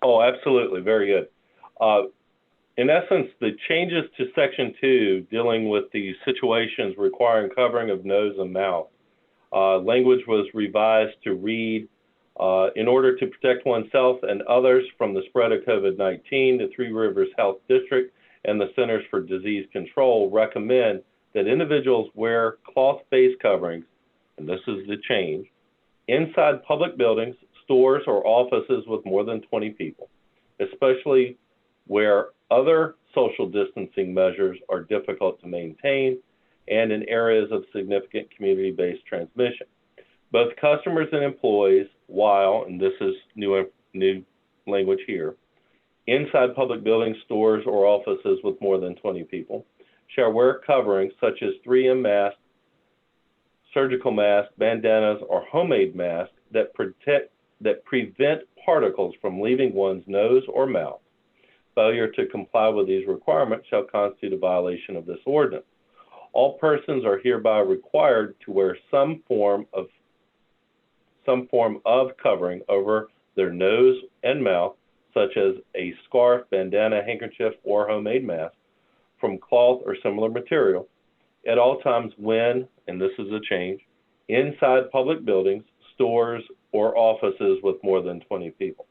Oh, absolutely. Very good. In essence, the changes to section 2 dealing with the situations requiring covering of nose and mouth, language was revised to read, in order to protect oneself and others from the spread of COVID-19, the Three Rivers Health District and the Centers for Disease Control recommend that individuals wear cloth face coverings, and this is the change, inside public buildings, stores, or offices with more than 20 people, especially where other social distancing measures are difficult to maintain and in areas of significant community-based transmission. Both customers and employees, while, and this is new language here, inside public buildings, stores, or offices with more than 20 people shall wear coverings such as 3M masks, surgical masks, bandanas, or homemade masks that prevent particles from leaving one's nose or mouth. Failure to comply with these requirements shall constitute a violation of this ordinance. All persons are hereby required to wear some form of covering over their nose and mouth, such as a scarf, bandana, handkerchief, or homemade mask from cloth or similar material at all times when, and this is a change, inside public buildings, stores, or offices with more than 20 people.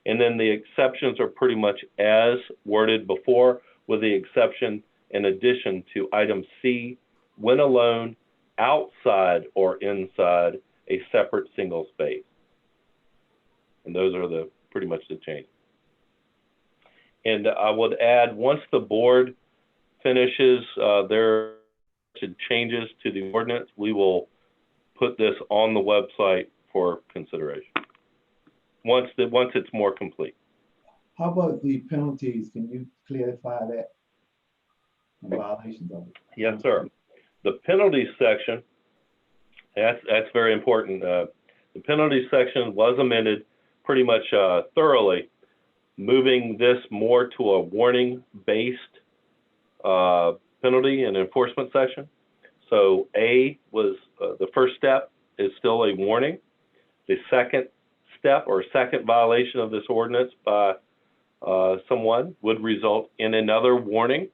And then the exceptions are pretty much as worded before, with the exception in addition to item C, when alone, outside or inside a separate single space. And those are pretty much the change. And I would add, once the board finishes their changes to the ordinance, we will put this on the website for consideration once it's more complete. How about the penalties? Can you clarify that? In violations of it? Yes, sir. The penalties section, that's very important. The penalties section was amended pretty much thoroughly, moving this more to a warning-based penalty and enforcement section. So A was the first step is still a warning. The second step or second violation of this ordinance by someone would result in another warning.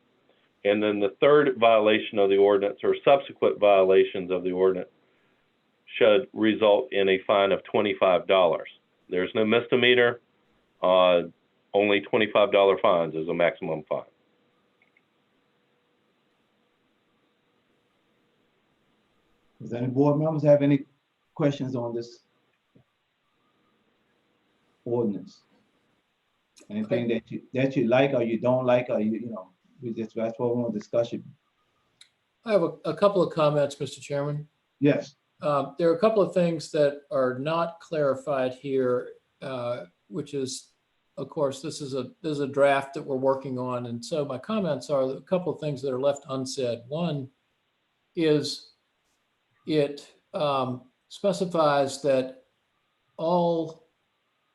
And then the third violation of the ordinance or subsequent violations of the ordinance should result in a fine of $25. There's no misdemeanor, only $25 fines is a maximum fine. Does any board members have any questions on this ordinance? Anything that you like or you don't like, or that's what we want to discuss. I have a couple of comments, Mr. Chairman. Yes. There are a couple of things that are not clarified here, which is, of course, this is a draft that we're working on. And so my comments are a couple of things that are left unsaid. One is it specifies that all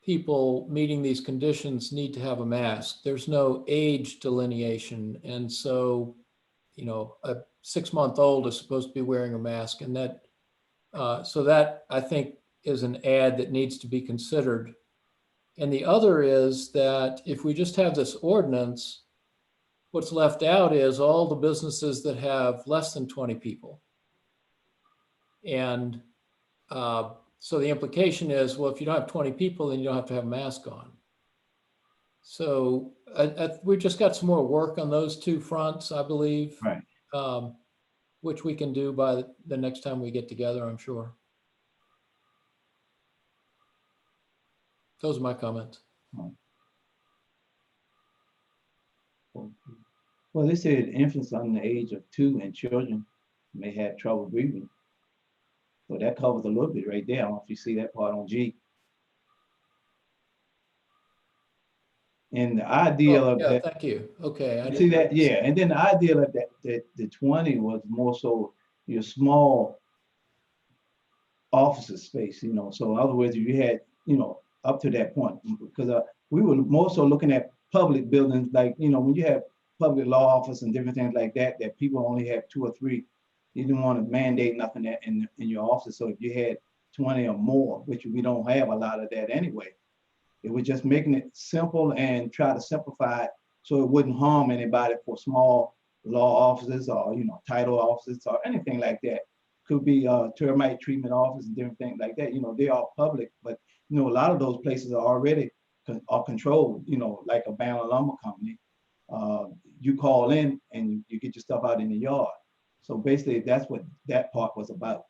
people meeting these conditions need to have a mask. There's no age delineation. And so, a 6-month-old is supposed to be wearing a mask, and that, so that I think is an add that needs to be considered. And the other is that if we just have this ordinance, what's left out is all the businesses that have less than 20 people. And so the implication is, well, if you don't have 20 people, then you don't have to have a mask on. So we've just got some more work on those two fronts, I believe, right. Which we can do by the next time we get together, I'm sure. Those are my comments. Well, they said infants under the age of 2 and children may have trouble breathing. So that covers a little bit right there. I don't know if you see that part on G. And the idea of that. Thank you. Okay. I see that, yeah. And then the idea of that the 20 was more so your small office space, So in other words, if you had, up to that point, because we were more so looking at public buildings, like, when you have public law office and different things like that, that people only have 2 or 3. You didn't want to mandate nothing in your office. So if you had 20 or more, which we don't have a lot of that anyway, it was just making it simple and try to simplify it so it wouldn't harm anybody for small law offices or, title offices or anything like that. Could be termite treatment office and different things like that. They are public, but, a lot of those places are already controlled, like a Banner Lumber Company. You call in and you get your stuff out in the yard. So basically, that's what that part was about.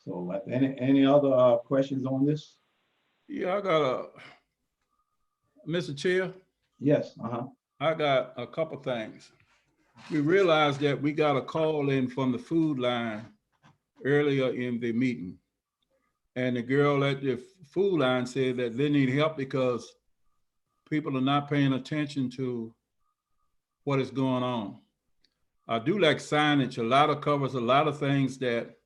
So any other questions on this? Yeah, I got Mr. Chair. Yes. I got a couple things. we realized that we got a call in from the food line earlier in the meeting. And the girl at the food line said that they need help because people are not paying attention to what is going on. I do like signage. A lot of covers, a lot of things that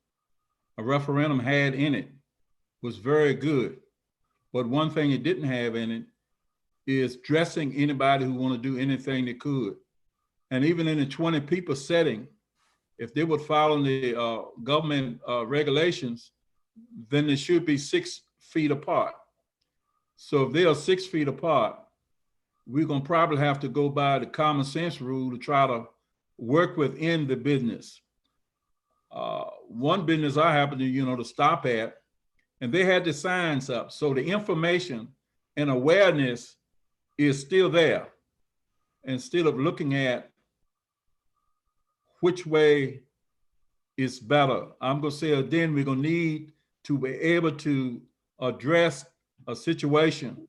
a referendum had in it was very good. But one thing it didn't have in it is dressing anybody who want to do anything they could. And even in a 20 people setting, if they would follow the government regulations, then they should be 6 feet apart. So if they are 6 feet apart, we're gonna probably have to go by the common sense rule to try to work within the business. One business I happened to stop at, and they had the signs up. So the information and awareness is still there. Instead of looking at which way is better, I'm gonna say then we're gonna need to be able to address a situation.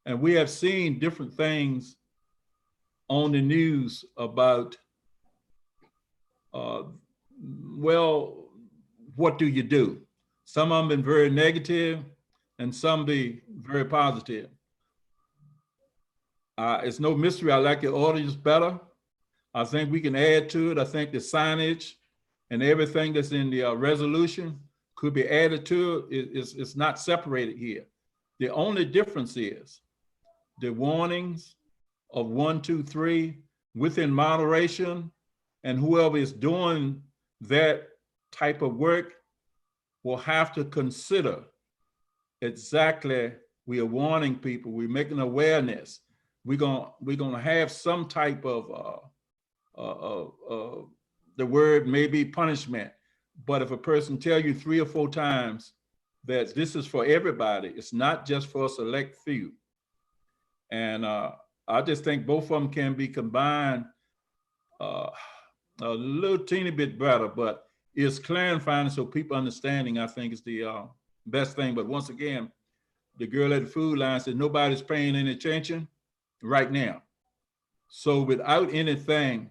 And we have seen different things on the news about, well, what do you do? Some of them been very negative and some be very positive. It's no mystery, I like the audience better. I think we can add to it. I think the signage and everything that's in the resolution could be added to it. It's not separated here. The only difference is the warnings of 1, 2, 3 within moderation, and whoever is doing that type of work will have to consider exactly, we are warning people, we're making awareness. We're gonna have some type of the word may be punishment, but if a person tell you 3 or 4 times that this is for everybody, it's not just for a select few. And I just think both of them can be combined a little teeny bit better, but it's clarifying so people understanding, I think is the best thing. But once again, the girl at the food line said nobody's paying any attention right now. So without anything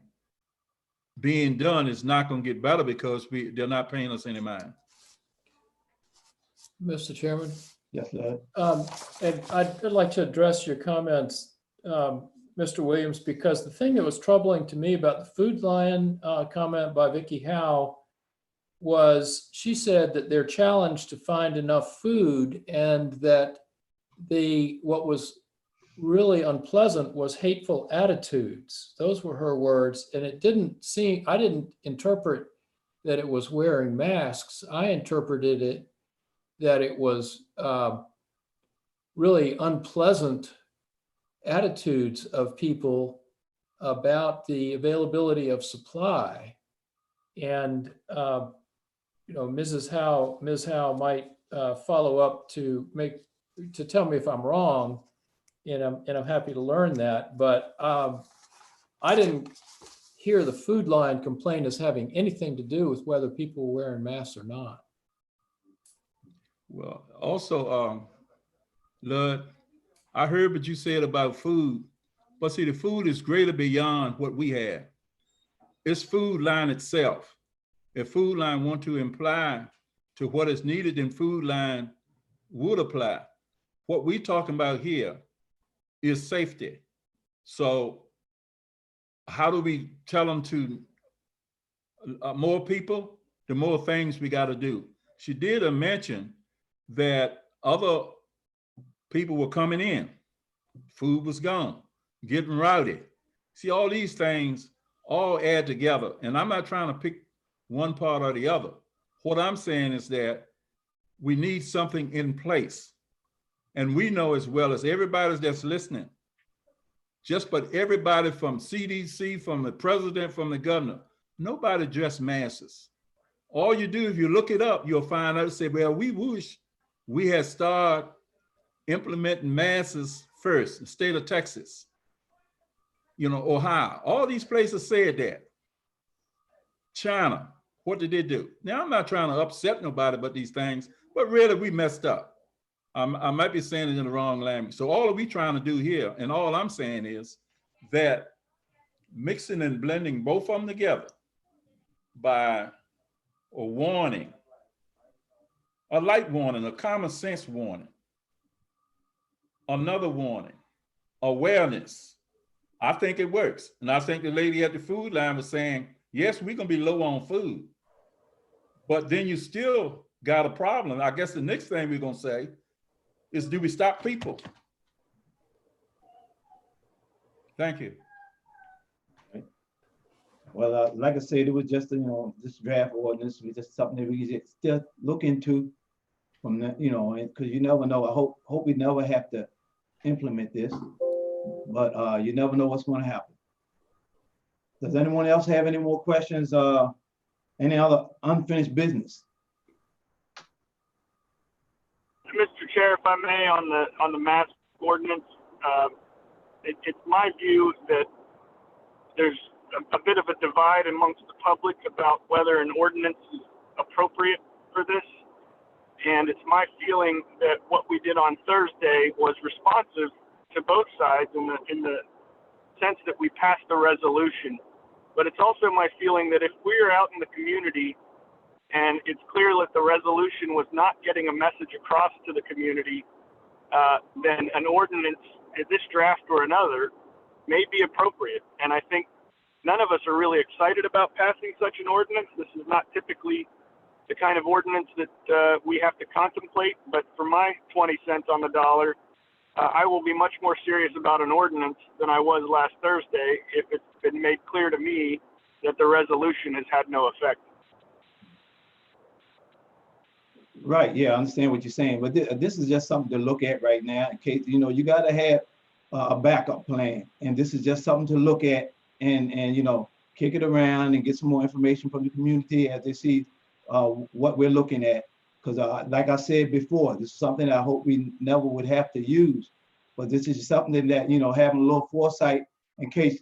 being done, it's not going to get better because they're not paying us any mind. Mr. Chairman? Yes, Lord. And I'd like to address your comments, Mr. Williams, because the thing that was troubling to me about the Food Lion comment by Vicki Howe was she said that they're challenged to find enough food and that what was really unpleasant was hateful attitudes. Those were her words. And it didn't seem, I didn't interpret that it was wearing masks. I interpreted it that it was really unpleasant attitudes of people about the availability of supply. And Ms. Howe might follow up to tell me if I'm wrong, and I'm happy to learn that. But I didn't hear the Food Lion complaint as having anything to do with whether people were wearing masks or not. Well, also, Lud, I heard what you said about food, but see, the food is greater beyond what we have. It's Food Line itself. If Food Line want to imply to what is needed, then Food Line would apply. What we're talking about here is safety. So how do we tell them to more people, the more things we got to do? She did mention that other people were coming in, food was gone, getting rowdy. See, all these things all add together. And I'm not trying to pick one part or the other. What I'm saying is that we need something in place. And we know as well as everybody that's listening, just but everybody from CDC, from the president, from the governor, nobody dressed masks. All you do, if you look it up, you'll find out, say, well, we wish we had started implementing masks first, the state of Texas, Ohio, all these places said that. China, what did they do? Now, I'm not trying to upset nobody about these things, but really we messed up. I might be saying it in the wrong language. So all we trying to do here, and all I'm saying is that mixing and blending both of them together by a warning, a light warning, a common sense warning, another warning, awareness. I think it works. And I think the lady at the food line was saying, yes, we're gonna be low on food, but then you still got a problem. I guess the next thing we're gonna say is, do we stop people? Thank you. Well, like I said, it was just, this draft ordinance was just something that we just still look into from the, because you never know. I hope we never have to implement this, but you never know what's going to happen. Does anyone else have any more questions? Any other unfinished business? Mr. Chair, if I may, on the mask ordinance, it's my view that there's a bit of a divide amongst the public about whether an ordinance is appropriate for this. And it's my feeling that what we did on Thursday was responsive to both sides in the sense that we passed a resolution. But it's also my feeling that if we're out in the community and it's clear that the resolution was not getting a message across to the community, then an ordinance, this draft or another, may be appropriate. And I think none of us are really excited about passing such an ordinance. This is not typically the kind of ordinance that we have to contemplate, but for my 20 cents on the dollar, I will be much more serious about an ordinance than I was last Thursday if it's been made clear to me that the resolution has had no effect. Right, yeah, I understand what you're saying, but this is just something to look at right now in case, you got to have a backup plan, and this is just something to look at and kick it around and get some more information from the community as they see what we're looking at. Because like I said before, this is something I hope we never would have to use, but this is something that, having a little foresight in case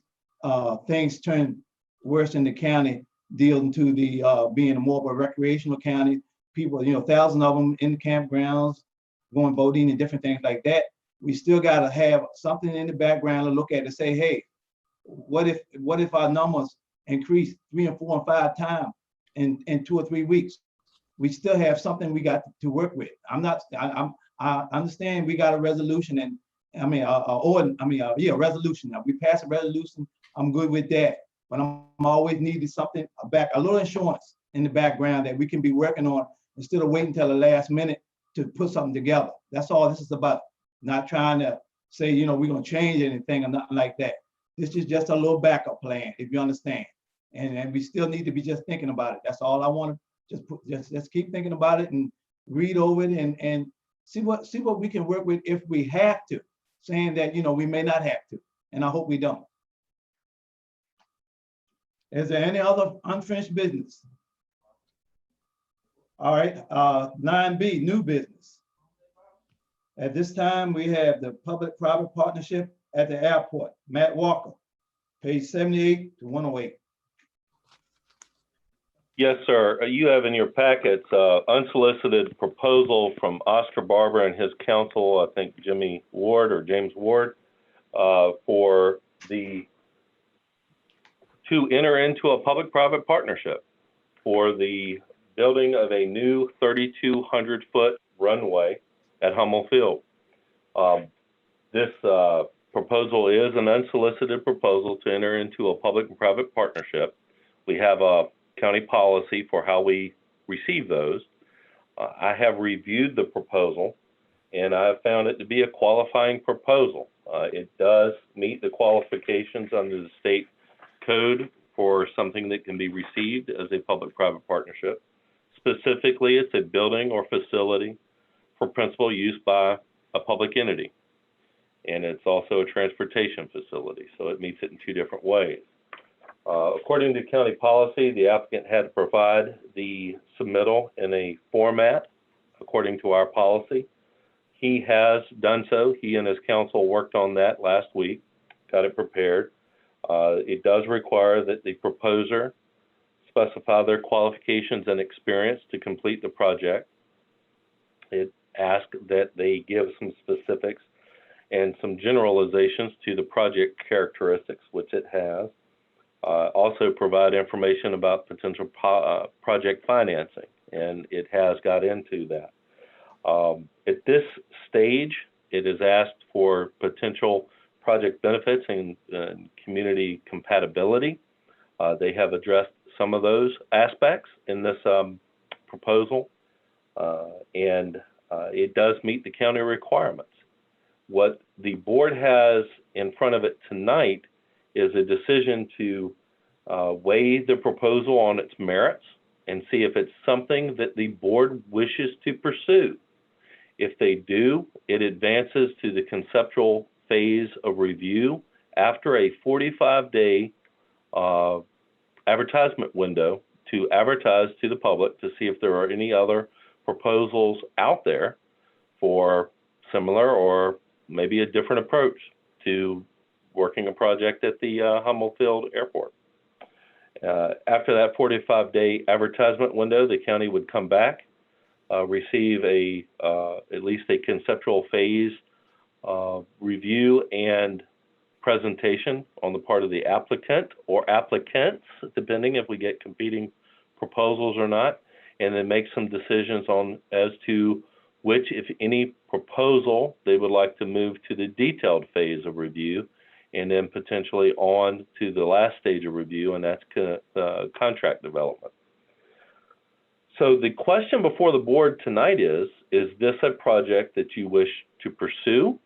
things turn worse in the county, dealing to the being more of a recreational county, people, thousands of them in the campgrounds, going boating and different things like that. We still got to have something in the background to look at and say, hey, what if our numbers increase 3 and 4 and 5 times in 2 or 3 weeks? We still have something we got to work with. I understand we got a resolution and resolution. Now we passed a resolution. I'm good with that, but I'm always needing something a little insurance in the background that we can be working on instead of waiting till the last minute to put something together. That's all this is about. Not trying to say, we're going to change anything or nothing like that. This is just a little backup plan, if you understand. And we still need to be just thinking about it. That's all I want to just keep thinking about it and read over it and see what we can work with if we have to, saying that, we may not have to. And I hope we don't. Is there any other unfinished business? All right, 9B, new business. At this time, we have the public-private partnership at the airport. Matt Walker, page 78 to 108. Yes, sir. You have in your packets unsolicited proposal from Oscar Barber and his counsel, I think Jimmy Ward or James Ward, to enter into a public-private partnership for the building of a new 3,200-foot runway at Hummel Field. This proposal is an unsolicited proposal to enter into a public and private partnership. We have a county policy for how we receive those. I have reviewed the proposal and I have found it to be a qualifying proposal. It does meet the qualifications under the state code for something that can be received as a public-private partnership. Specifically, it's a building or facility for principal use by a public entity. And it's also a transportation facility, so it meets it in 2 different ways. According to county policy, the applicant had to provide the submittal in a format according to our policy. He has done so. He and his counsel worked on that last week, got it prepared. It does require that the proposer specify their qualifications and experience to complete the project. It asks that they give some specifics and some generalizations to the project characteristics, which it has. Also provide information about potential project financing, and it has got into that. At this stage, it is asked for potential project benefits and community compatibility. They have addressed some of those aspects in this proposal, and it does meet the county requirements. What the board has in front of it tonight is a decision to weigh the proposal on its merits and see if it's something that the board wishes to pursue. If they do, it advances to the conceptual phase of review after a 45-day advertisement window to advertise to the public to see if there are any other proposals out there for similar or maybe a different approach to working a project at the Hummel Field Airport. After that 45-day advertisement window, the county would come back, receive at least a conceptual phase review and presentation on the part of the applicant or applicants, depending if we get competing proposals or not, and then make some decisions on as to which, if any, proposal they would like to move to the detailed phase of review, and then potentially on to the last stage of review, and that's contract development. So the question before the board tonight is this a project that you wish to pursue?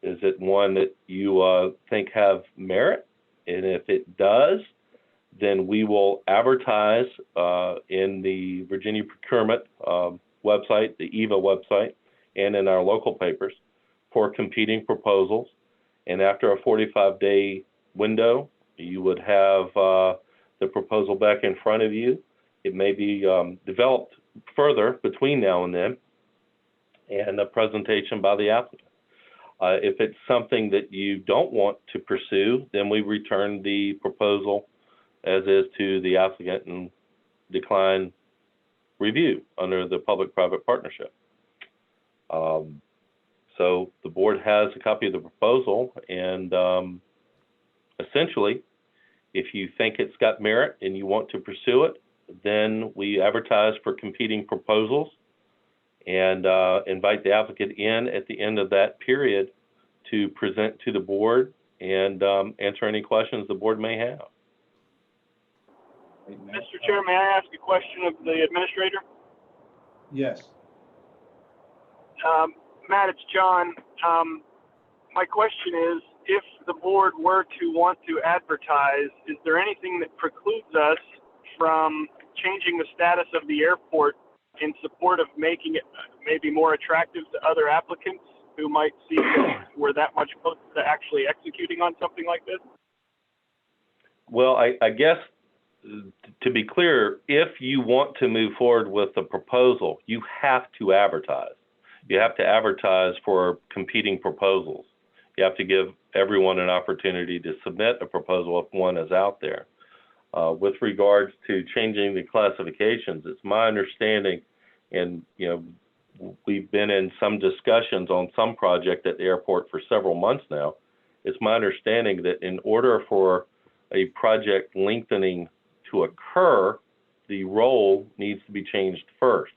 Is it one that you think have merit? And if it does, then we will advertise in the Virginia Procurement website, the EVA website, and in our local papers for competing proposals. And after a 45-day window, you would have the proposal back in front of you. It may be developed further between now and then, and a presentation by the applicant. If it's something that you don't want to pursue, then we return the proposal as is to the applicant and decline review under the public-private partnership. So the board has a copy of the proposal, and essentially, if you think it's got merit and you want to pursue it, then we advertise for competing proposals and invite the applicant in at the end of that period to present to the board and answer any questions the board may have. Mr. Chair, may I ask a question of the administrator? Yes. Matt, it's John. My question is, if the board were to want to advertise, is there anything that precludes us from changing the status of the airport in support of making it maybe more attractive to other applicants who might see that we're that much closer to actually executing on something like this? Well, I guess to be clear, if you want to move forward with the proposal, you have to advertise. You have to advertise for competing proposals. You have to give everyone an opportunity to submit a proposal if one is out there. With regards to changing the classifications, it's my understanding, and we've been in some discussions on some project at the airport for several months now. It's my understanding that in order for a project lengthening to occur, the role needs to be changed first.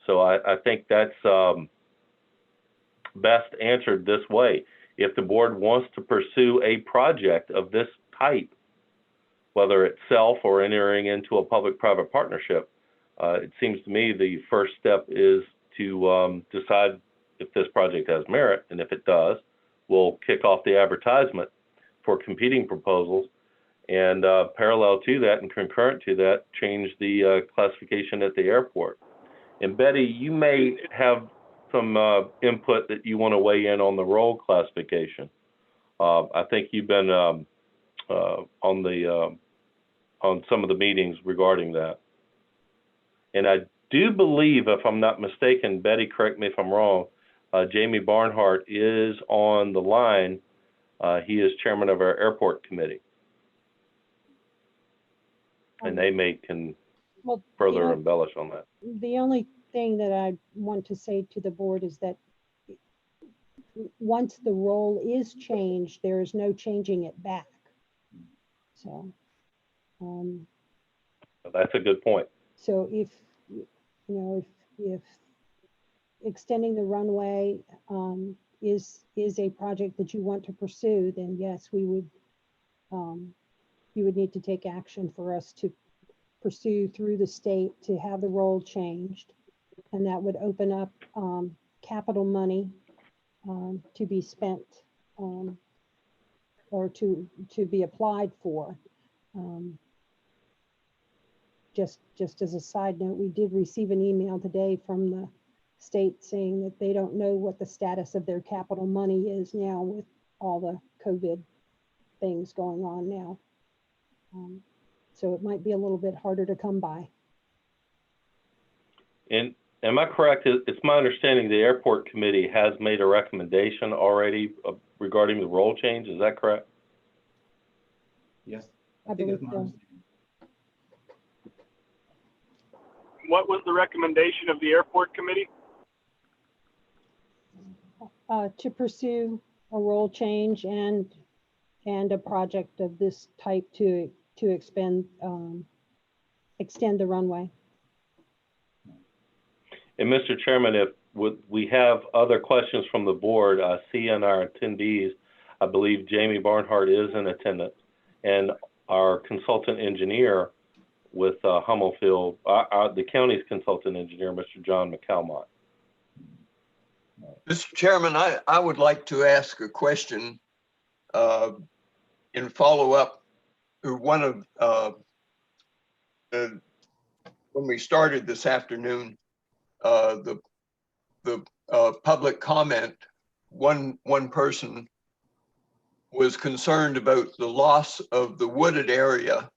So I think that's best answered this way. If the board wants to pursue a project of this type, whether itself or entering into a public-private partnership, it seems to me the first step is to decide if this project has merit, and if it does, we'll kick off the advertisement for competing proposals, and parallel to that and concurrent to that, change the classification at the airport. And Betty, you may have some input that you want to weigh in on the role classification. I think you've been on some of the meetings regarding that. And I do believe, if I'm not mistaken, Betty, correct me if I'm wrong, Jamie Barnhart is on the line. He is chairman of our airport committee. And they can further embellish on that. The only thing that I want to say to the board is that once the role is changed, there is no changing it back. So That's a good point. So if, you know, if extending the runway is a project that you want to pursue, then yes, we would, you would need to take action for us to pursue through the state to have the role changed. And that would open up capital money to be spent or to be applied for. Just as a side note, we did receive an email today from the state saying that they don't know what the status of their capital money is now with all the COVID things going on now. So it might be a little bit harder to come by. And am I correct? It's my understanding the airport committee has made a recommendation already regarding the role change. Is that correct? Yes. I believe so. What was the recommendation of the airport committee? To pursue a role change and a project of this type to extend the runway. And Mr. Chairman, if we have other questions from the board, I see in our attendees, I believe Jamie Barnhart is in attendance, and our consultant engineer with Hummelfield, the county's consultant engineer, Mr. John McCalmont. Mr. Chairman, I would like to ask a question in follow-up to one of when we started this afternoon, the public comment, one person was concerned about the loss of the wooded area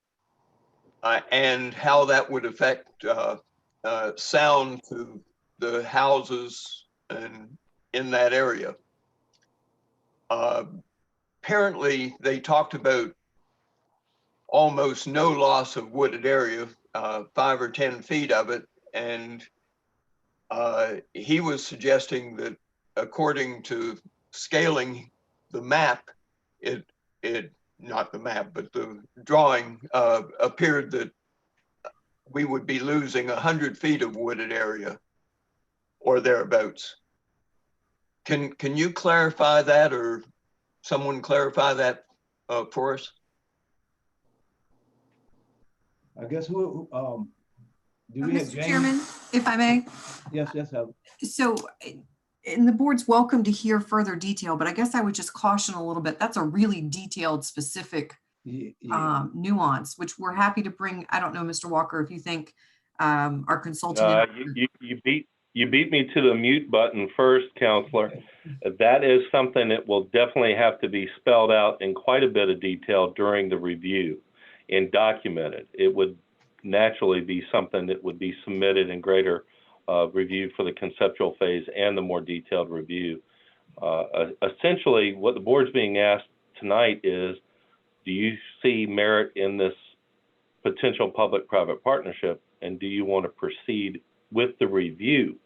and how that would affect sound to the houses and in that area. Apparently, they talked about almost no loss of wooded area, 5 or 10 feet of it, and he was suggesting that according to scaling the map, not the map, but the drawing appeared that we would be losing 100 feet of wooded area or thereabouts. Can you clarify that, or someone clarify that for us? I guess who do we have Mr. James? Chairman, if I may. Yes, Helen. So, and the board's welcome to hear further detail, but I guess I would just caution a little bit. That's a really detailed, specific nuance, which we're happy to bring. I don't know, Mr. Walker, if you think our consultant. You beat me to the mute button first, Counselor. That is something that will definitely have to be spelled out in quite a bit of detail during the review and documented. It would naturally be something that would be submitted in greater review for the conceptual phase and the more detailed review. Essentially, what the board's being asked tonight is, do you see merit in this potential public-private partnership, and do you want to proceed with the review?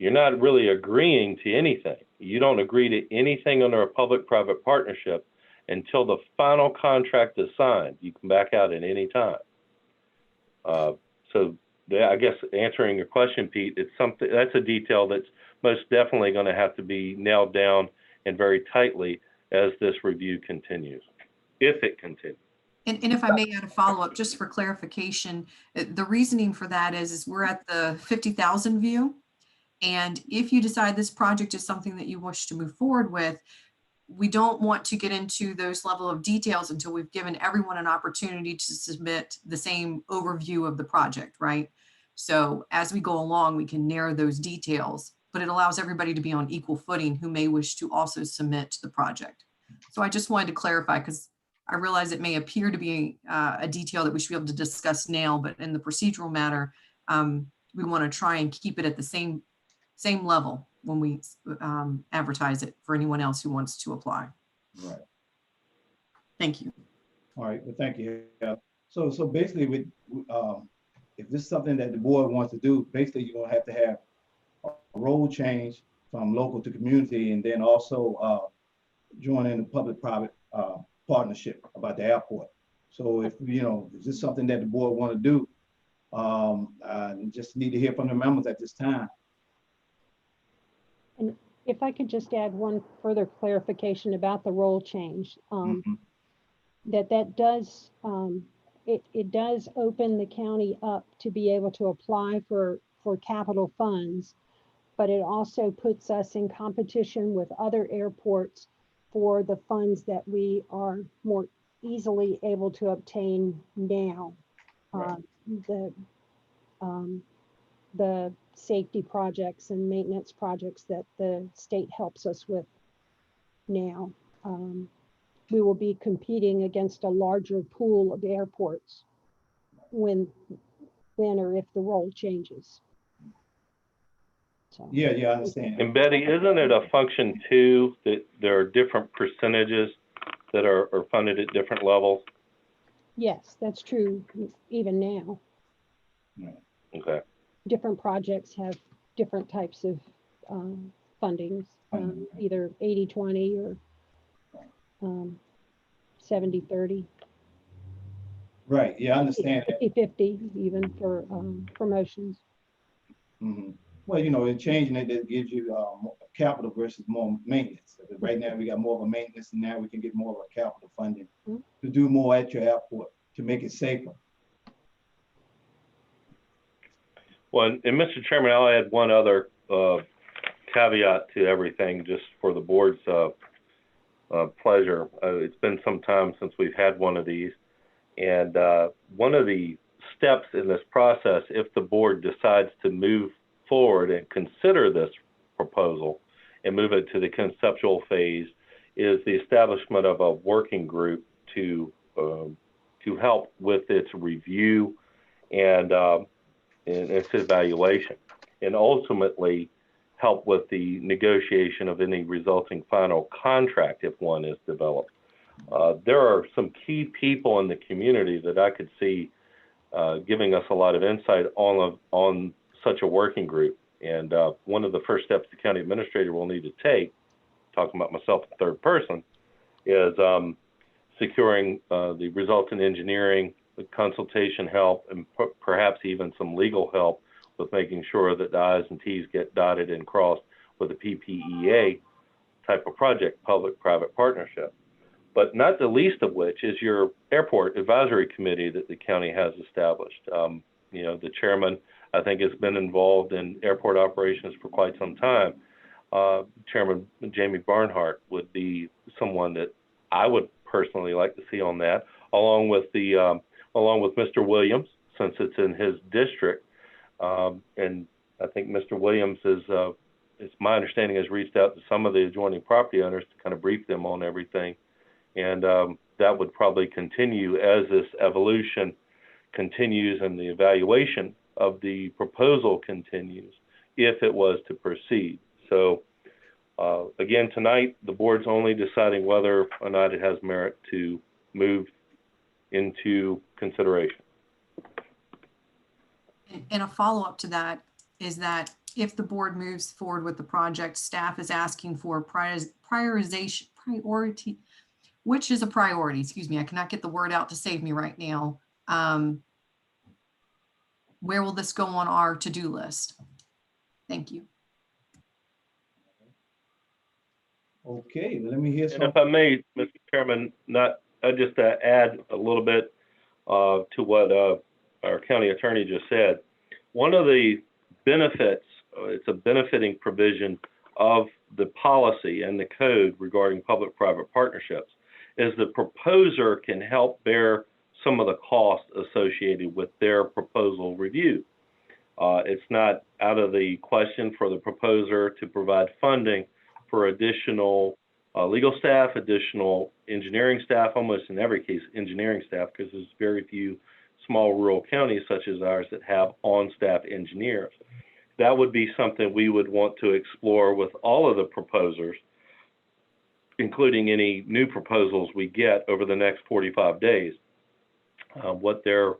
You're not really agreeing to anything. You don't agree to anything under a public-private partnership until the final contract is signed. You can back out at any time. So I guess answering your question, Pete, it's something that's a detail that's most definitely going to have to be nailed down and very tightly as this review continues, if it continues. And if I may add a follow-up, just for clarification, the reasoning for that is we're at the 50,000 view. And if you decide this project is something that you wish to move forward with, we don't want to get into those level of details until we've given everyone an opportunity to submit the same overview of the project, right? So as we go along, we can narrow those details, but it allows everybody to be on equal footing who may wish to also submit the project. So I just wanted to clarify, because I realize it may appear to be a detail that we should be able to discuss now, but in the procedural matter, we want to try and keep it at the same level when we advertise it for anyone else who wants to apply. Right. Thank you. All right. Well, thank you. So basically, if this is something that the board wants to do, basically you're going to have a role change from local to community, and then also join in the public-private partnership about the airport. So if, you know, is this something that the board want to do? I just need to hear from the members at this time. And if I could just add one further clarification about the role change, that does, it does open the county up to be able to apply for capital funds, but it also puts us in competition with other airports for the funds that we are more easily able to obtain now. Right. The safety projects and maintenance projects that the state helps us with now. We will be competing against a larger pool of airports when or if the role changes. So. Yeah, I understand. And Betty, isn't it a function too that there are different percentages that are funded at different levels? Yes, that's true even now. Okay. Different projects have different types of fundings, either 80-20 or 70-30. Right, yeah, I understand. 50-50 even for promotions. Well, you know, in changing it, it gives you capital versus more maintenance. Right now, we got more of a maintenance, and now we can get more of a capital funding to do more at your airport to make it safer. Well, and Mr. Chairman, I'll add one other caveat to everything, just for the board's pleasure. It's been some time since we've had one of these, and one of the steps in this process, if the board decides to move forward and consider this proposal and move it to the conceptual phase, is the establishment of a working group to help with its review and its evaluation, and ultimately help with the negotiation of any resulting final contract if one is developed. There are some key people in the community that I could see giving us a lot of insight on such a working group. And one of the first steps the county administrator will need to take, talking about myself in third person, is securing the resultant engineering, the consultation help, and perhaps even some legal help with making sure that the I's and T's get dotted and crossed with a PPEA type of project, public-private partnership. But not the least of which is your airport advisory committee that the county has established. You know, the chairman, I think, has been involved in airport operations for quite some time. Chairman Jamie Barnhart would be someone that I would personally like to see on that, along with Mr. Williams, since it's in his district. And I think Mr. Williams is, it's my understanding, has reached out to some of the adjoining property owners to kind of brief them on everything. And that would probably continue as this evolution continues and the evaluation of the proposal continues, if it was to proceed. So again, tonight, the board's only deciding whether or not it has merit to move into consideration. And a follow-up to that is that if the board moves forward with the project, staff is asking for prioritization, which is a priority, excuse me, I cannot get the word out to save me right now. Where will this go on our to-do list? Thank you. Okay, well, let me hear And something. if I may, Mr. Chairman, just to add a little bit to what our county attorney just said. One of the benefits, it's a benefiting provision of the policy and the code regarding public-private partnerships, is the proposer can help bear some of the costs associated with their proposal review. It's not out of the question for the proposer to provide funding for additional legal staff, additional engineering staff, almost in every case engineering staff, because there's very few small rural counties such as ours that have on-staff engineers. That would be something we would want to explore with all of the proposers, including any new proposals we get over the next 45 days, what their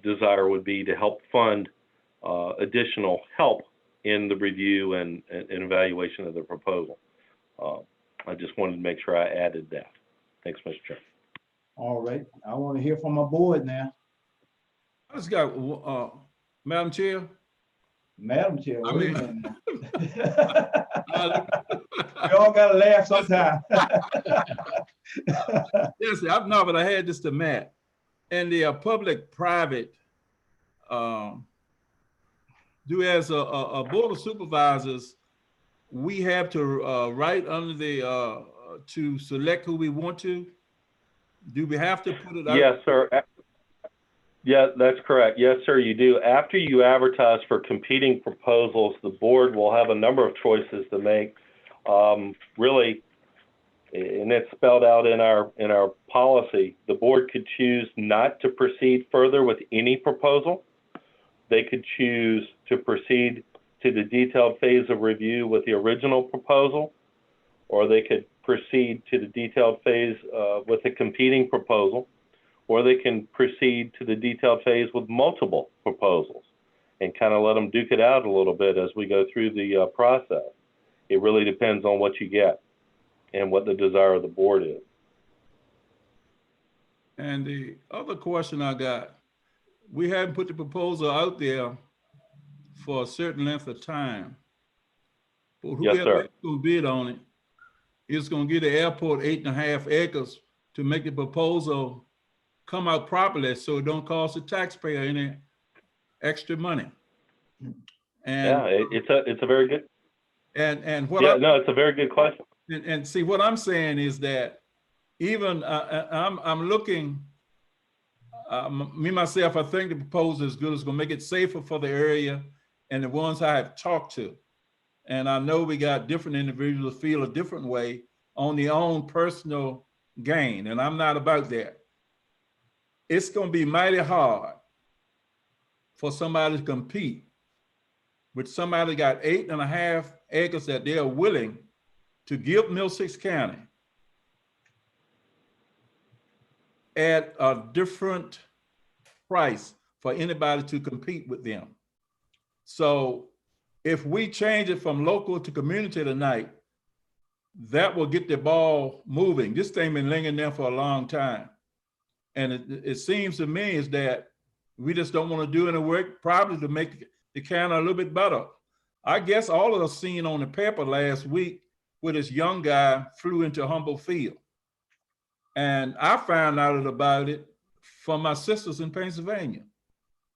desire would be to help fund additional help in the review and evaluation of the proposal. I just wanted to make sure I added that. Thanks, Mr. Chairman. All right, I want to hear from my board now. I just got, Madam Chair. Madam Chair, I wait a mean- minute now. We all gotta laugh sometime. Yes, no, but I had this to Matt. And the public-private, do as a board of supervisors, we have to write under the, to select who we want to? Do we have to put it out? Yes, sir. Yeah, that's correct. Yes, sir, you do. After you advertise for competing proposals, the board will have a number of choices to make. Really, and it's spelled out in our policy, the board could choose not to proceed further with any proposal. They could choose to proceed to the detailed phase of review with the original proposal, or they could proceed to the detailed phase with a competing proposal, or they can proceed to the detailed phase with multiple proposals and kind of let them duke it out a little bit as we go through the process. It really depends on what you get and what the desire of the board is. And the other question I got, we haven't put the proposal out there for a certain length of time. But Yes, whoever sir. will bid on it is going to give the airport 8.5 acres to make the proposal come out properly so it don't cost the taxpayer any extra money. And Yeah, it's a very good. and what Yeah, no, it's a very good question. and see what I'm saying is that even I'm looking. Me myself, I think the proposal is good. It's going to make it safer for the area and the ones I have talked to. And I know we got different individuals feel a different way on their own personal gain, and I'm not about that. It's going to be mighty hard for somebody to compete with somebody that got 8.5 acres that they are willing to give Middlesex County at a different price for anybody to compete with them. So if we change it from local to community tonight, that will get the ball moving. This thing been lingering there for a long time. And it seems to me is that we just don't want to do any work probably to make the county a little bit better. I guess all of us seen on the paper last week where this young guy flew into Humboldt Field. And I found out about it from my sisters in Pennsylvania.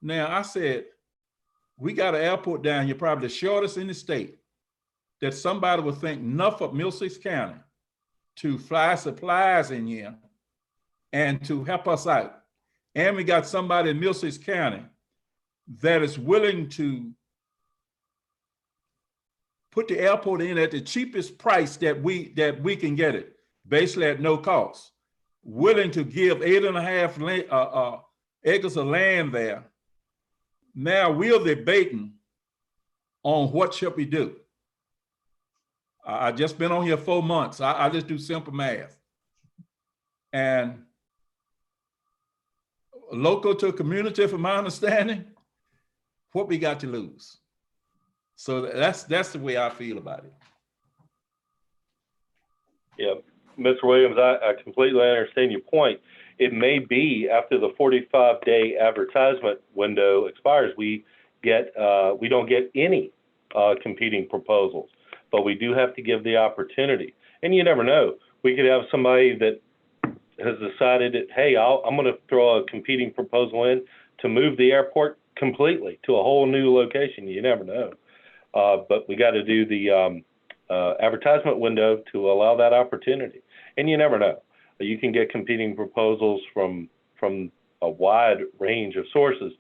Now I said, we got an airport down here, probably the shortest in the state, that somebody would think enough of Middlesex County to fly supplies in here and to help us out. And we got somebody in Middlesex County that is willing to put the airport in at the cheapest price that we can get it, basically at no cost. Willing to give 8.5 acres of land there. Now we're debating on what should we do. I just been on here 4 months. I just do simple math. And local to community, from my understanding, what we got to lose. So that's the way I feel about it. Yeah, Mr. Williams, I completely understand your point. It may be after the 45-day advertisement window expires, we don't get any competing proposals, but we do have to give the opportunity. And you never know. We could have somebody that has decided that, hey, I'm going to throw a competing proposal in to move the airport completely to a whole new location. You never know. But we got to do the advertisement window to allow that opportunity. And you never know. You can get competing proposals from a wide range of sources.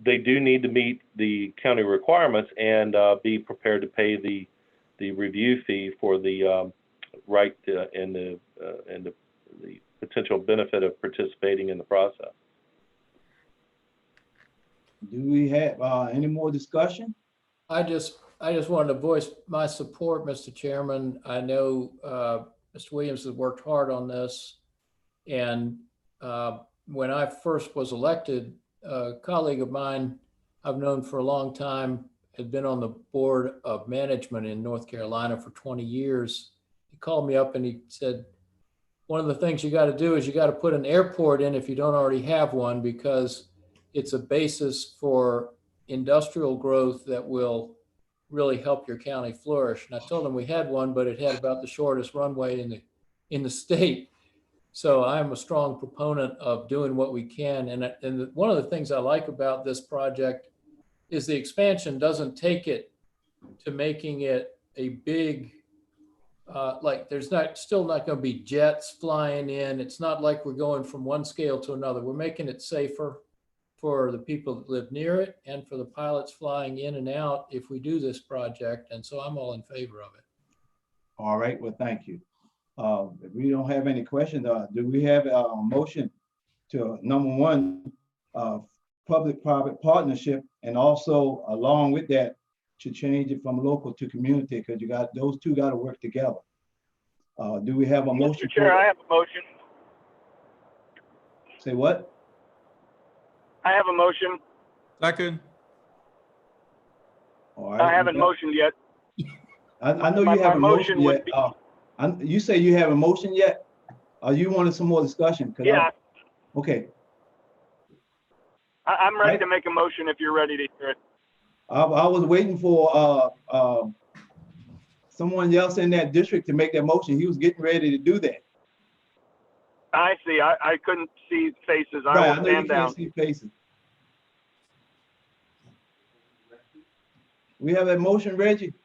They do need to meet the county requirements and be prepared to pay the review fee for the right and the potential benefit of participating in the process. Do we have any more discussion? I just wanted to voice my support, Mr. Chairman. I know Mr. Williams has worked hard on this. And when I first was elected, a colleague of mine I've known for a long time had been on the board of management in North Carolina for 20 years. He called me up and he said, one of the things you got to do is you got to put an airport in if you don't already have one, because it's a basis for industrial growth that will really help your county flourish. And I told them we had one, but it had about the shortest runway in the state. So I'm a strong proponent of doing what we can. And one of the things I like about this project is the expansion doesn't take it to making it a big, like there's still not going to be jets flying in. It's not like we're going from one scale to another. We're making it safer for the people that live near it and for the pilots flying in and out if we do this project. And so I'm all in favor of it. All right, well, thank you. If we don't have any questions, do we have a motion to, number one, public-private partnership, and also along with that, to change it from local to community, because you got, those two got to work together. Do we have a motion? Mr. Chair, I have a motion. Say what? I have a motion. Second. All right. I haven't motioned yet. I know you haven't motioned yet. You say you haven't motioned yet? You wanted some more discussion? Yeah. Okay. I'm ready to make a motion if you're ready to hear it. I was waiting for someone else in that district to make that motion. He was getting ready to do that. I see. I couldn't see faces. Right, I I will know you stand can't down. see faces. We have that motion, Reggie?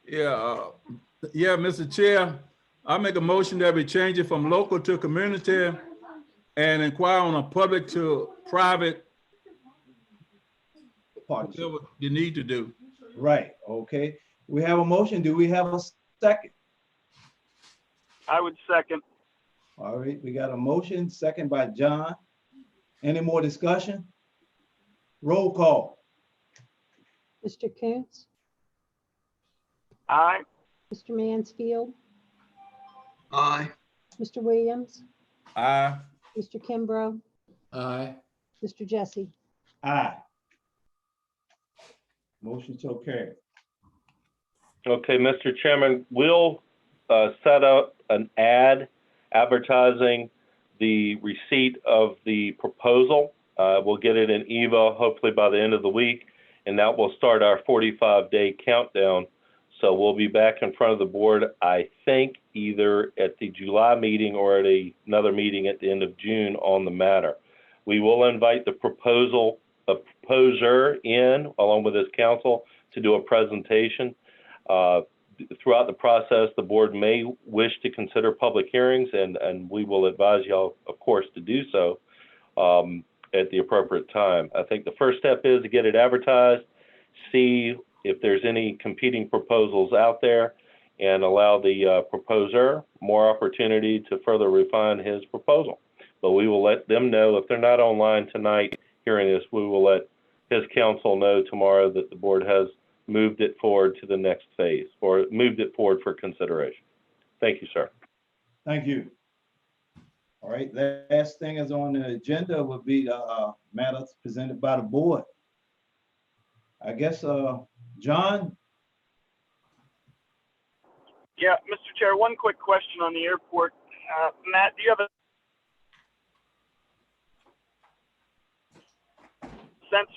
Yeah, Mr. Chair, I make a motion that we change it from local to community and inquire on a public to private, whatever you need to do. Right, okay. We have a motion. Do we have a second? I would second. All right, we got a motion, second by John. Any more discussion? Roll call. Mr. Coons? Aye. Mr. Mansfield? Aye. Mr. Williams? Aye. Mr. Kimbrough? Aye. Mr. Jesse? Aye. Motion so carried. Okay, Mr. Chairman, we'll set up an ad advertising the receipt of the proposal. We'll get it in EVA hopefully by the end of the week, and that will start our 45-day countdown. So we'll be back in front of the board, I think, either at the July meeting or at another meeting at the end of June on the matter. We will invite the proposer in, along with his counsel, to do a presentation. Throughout the process, the board may wish to consider public hearings, and we will advise y'all, of course, to do so at the appropriate time. I think the first step is to get it advertised, see if there's any competing proposals out there, and allow the proposer more opportunity to further refine his proposal. But we will let them know, if they're not online tonight hearing this, we will let his counsel know tomorrow that the board has moved it forward to the next phase, or moved it forward for consideration. Thank you, sir. Thank you. All right, last thing is on the agenda would be the matters presented by the board. I guess, John? Yeah, Mr. Chair, one quick question on the airport. Matt, do you have a sense?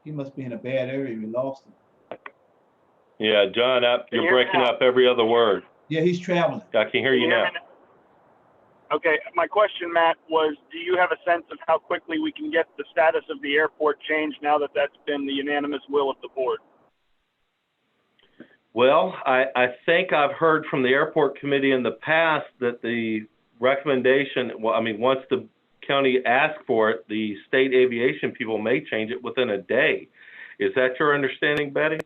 He must be in a bad area. We lost him. Yeah, John, you're breaking up every other word. Yeah, he's traveling. I can hear you now. Okay, my question, Matt, was do you have a sense of how quickly we can get the status of the airport changed now that that's been the unanimous will of the board? Well, I think I've heard from the airport committee in the past that the recommendation, well, I mean, once the county asks for it, the state aviation people may change it within a day. Is that your understanding, Betty?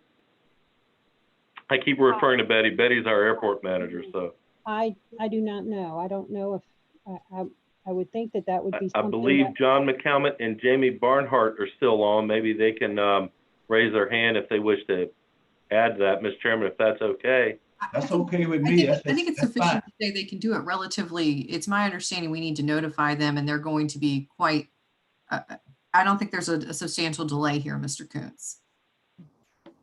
I keep referring to Betty. Betty's our airport manager, so. I do not know. I don't know if, I would think that would be I something. believe John McCalmont and Jamie Barnhart are still on. Maybe they can raise their hand if they wish to add to that, Mr. Chairman, if that's okay. That's okay with me. I think it's sufficient to say they can do it relatively. It's my understanding we need to notify them, and they're going to be quite, I don't think there's a substantial delay here, Mr. Coons.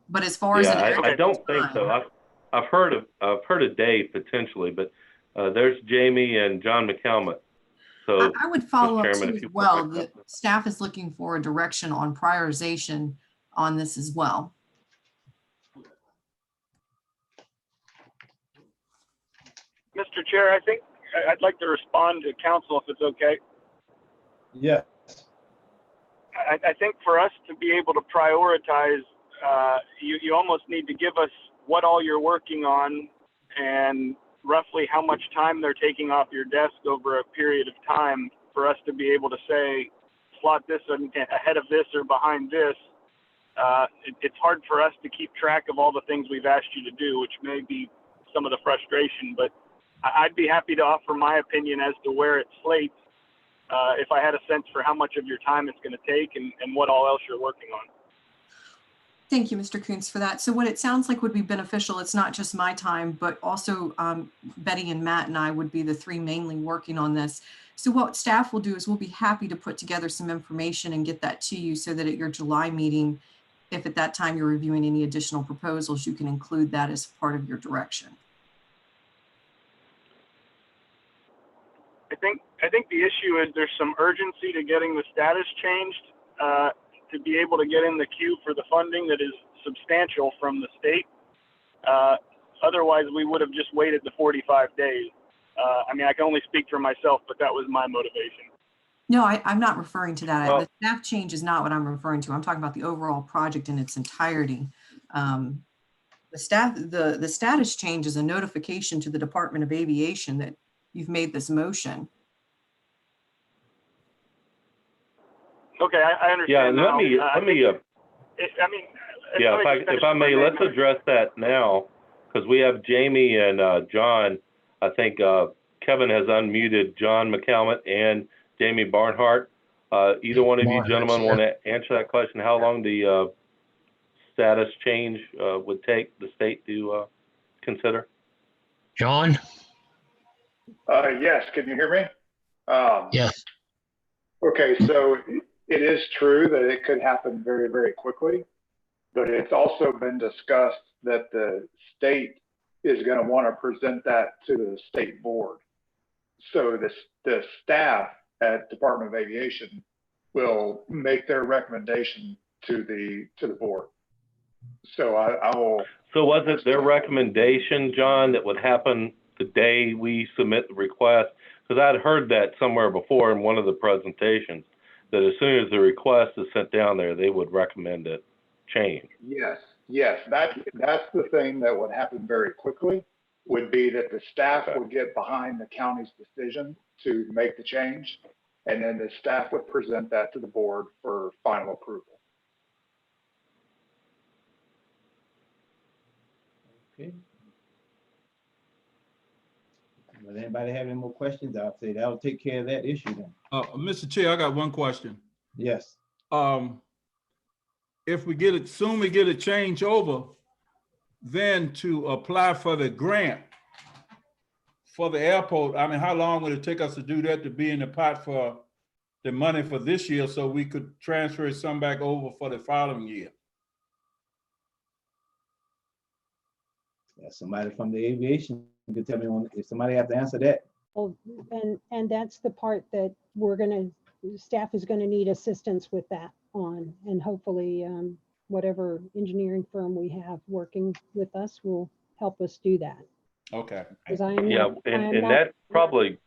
But as far as I don't think so. I've heard of Dave potentially, but there's Jamie and John McCalmont. So I would follow Mr. up Chairman, too if as you well. put The staff is looking for a direction on prioritization on this as well. Mr. Chair, I think I'd like to respond to council if it's okay. Yes. I think for us to be able to prioritize, you almost need to give us what all you're working on and roughly how much time they're taking off your desk over a period of time for us to be able to say, slot this ahead of this or behind this. It's hard for us to keep track of all the things we've asked you to do, which may be some of the frustration, but I'd be happy to offer my opinion as to where it slates if I had a sense for how much of your time it's going to take and what all else you're working on. Thank you, Mr. Kuntz, for that. So what it sounds like would be beneficial, it's not just my time, but also Betty and Matt and I would be the three mainly working on this. So what staff will do is we'll be happy to put together some information and get that to you so that at your July meeting, if at that time you're reviewing any additional proposals, you can include that as part of your direction. I think the issue is there's some urgency to getting the status changed to be able to get in the queue for the funding that is substantial from the state. Otherwise, we would have just waited the 45 days. I mean, I can only speak for myself, but that was my motivation. No, I'm not referring to that. Well, the staff change is not what I'm referring to. I'm talking about the overall project in its entirety. The status change is a notification to the Department of Aviation that you've made this motion. Okay, I understand. yeah, now. if I may, let's address that now because we have Jamie and John. I think Kevin has unmuted John McCalmont and Jamie Barnhart. Either one of you gentlemen want to answer that question? How long the status change would take the state to consider? John? Yes, can you hear me? Yes. Okay, so it is true that it could happen very, very quickly, but it's also been discussed that the state is going to want to present that to the state board. So the staff at Department of Aviation will make their recommendation to the board. So I will. So was it their recommendation, John, that would happen the day we submit the request? Because I'd heard that somewhere before in one of the presentations, that as soon as the request is sent down there, they would recommend it change. Yes, that's the thing that would happen very quickly, would be that the staff would get behind the county's decision to make the change, and then the staff would present that to the board for final approval. Okay. Does anybody have any more questions? I'll say that'll take care of that issue then. Mr. Chair, I got one question. Yes. If we get it, soon we get a change over, then to apply for the grant for the airport, I mean, how long would it take us to do that to be in the pot for the money for this year so we could transfer some back over for the following year? Somebody from the aviation could tell me if somebody have to answer that. Well, and that's the part that staff is gonna need assistance with that on, and hopefully whatever engineering firm we have working with us will help us do that. Okay. That probably,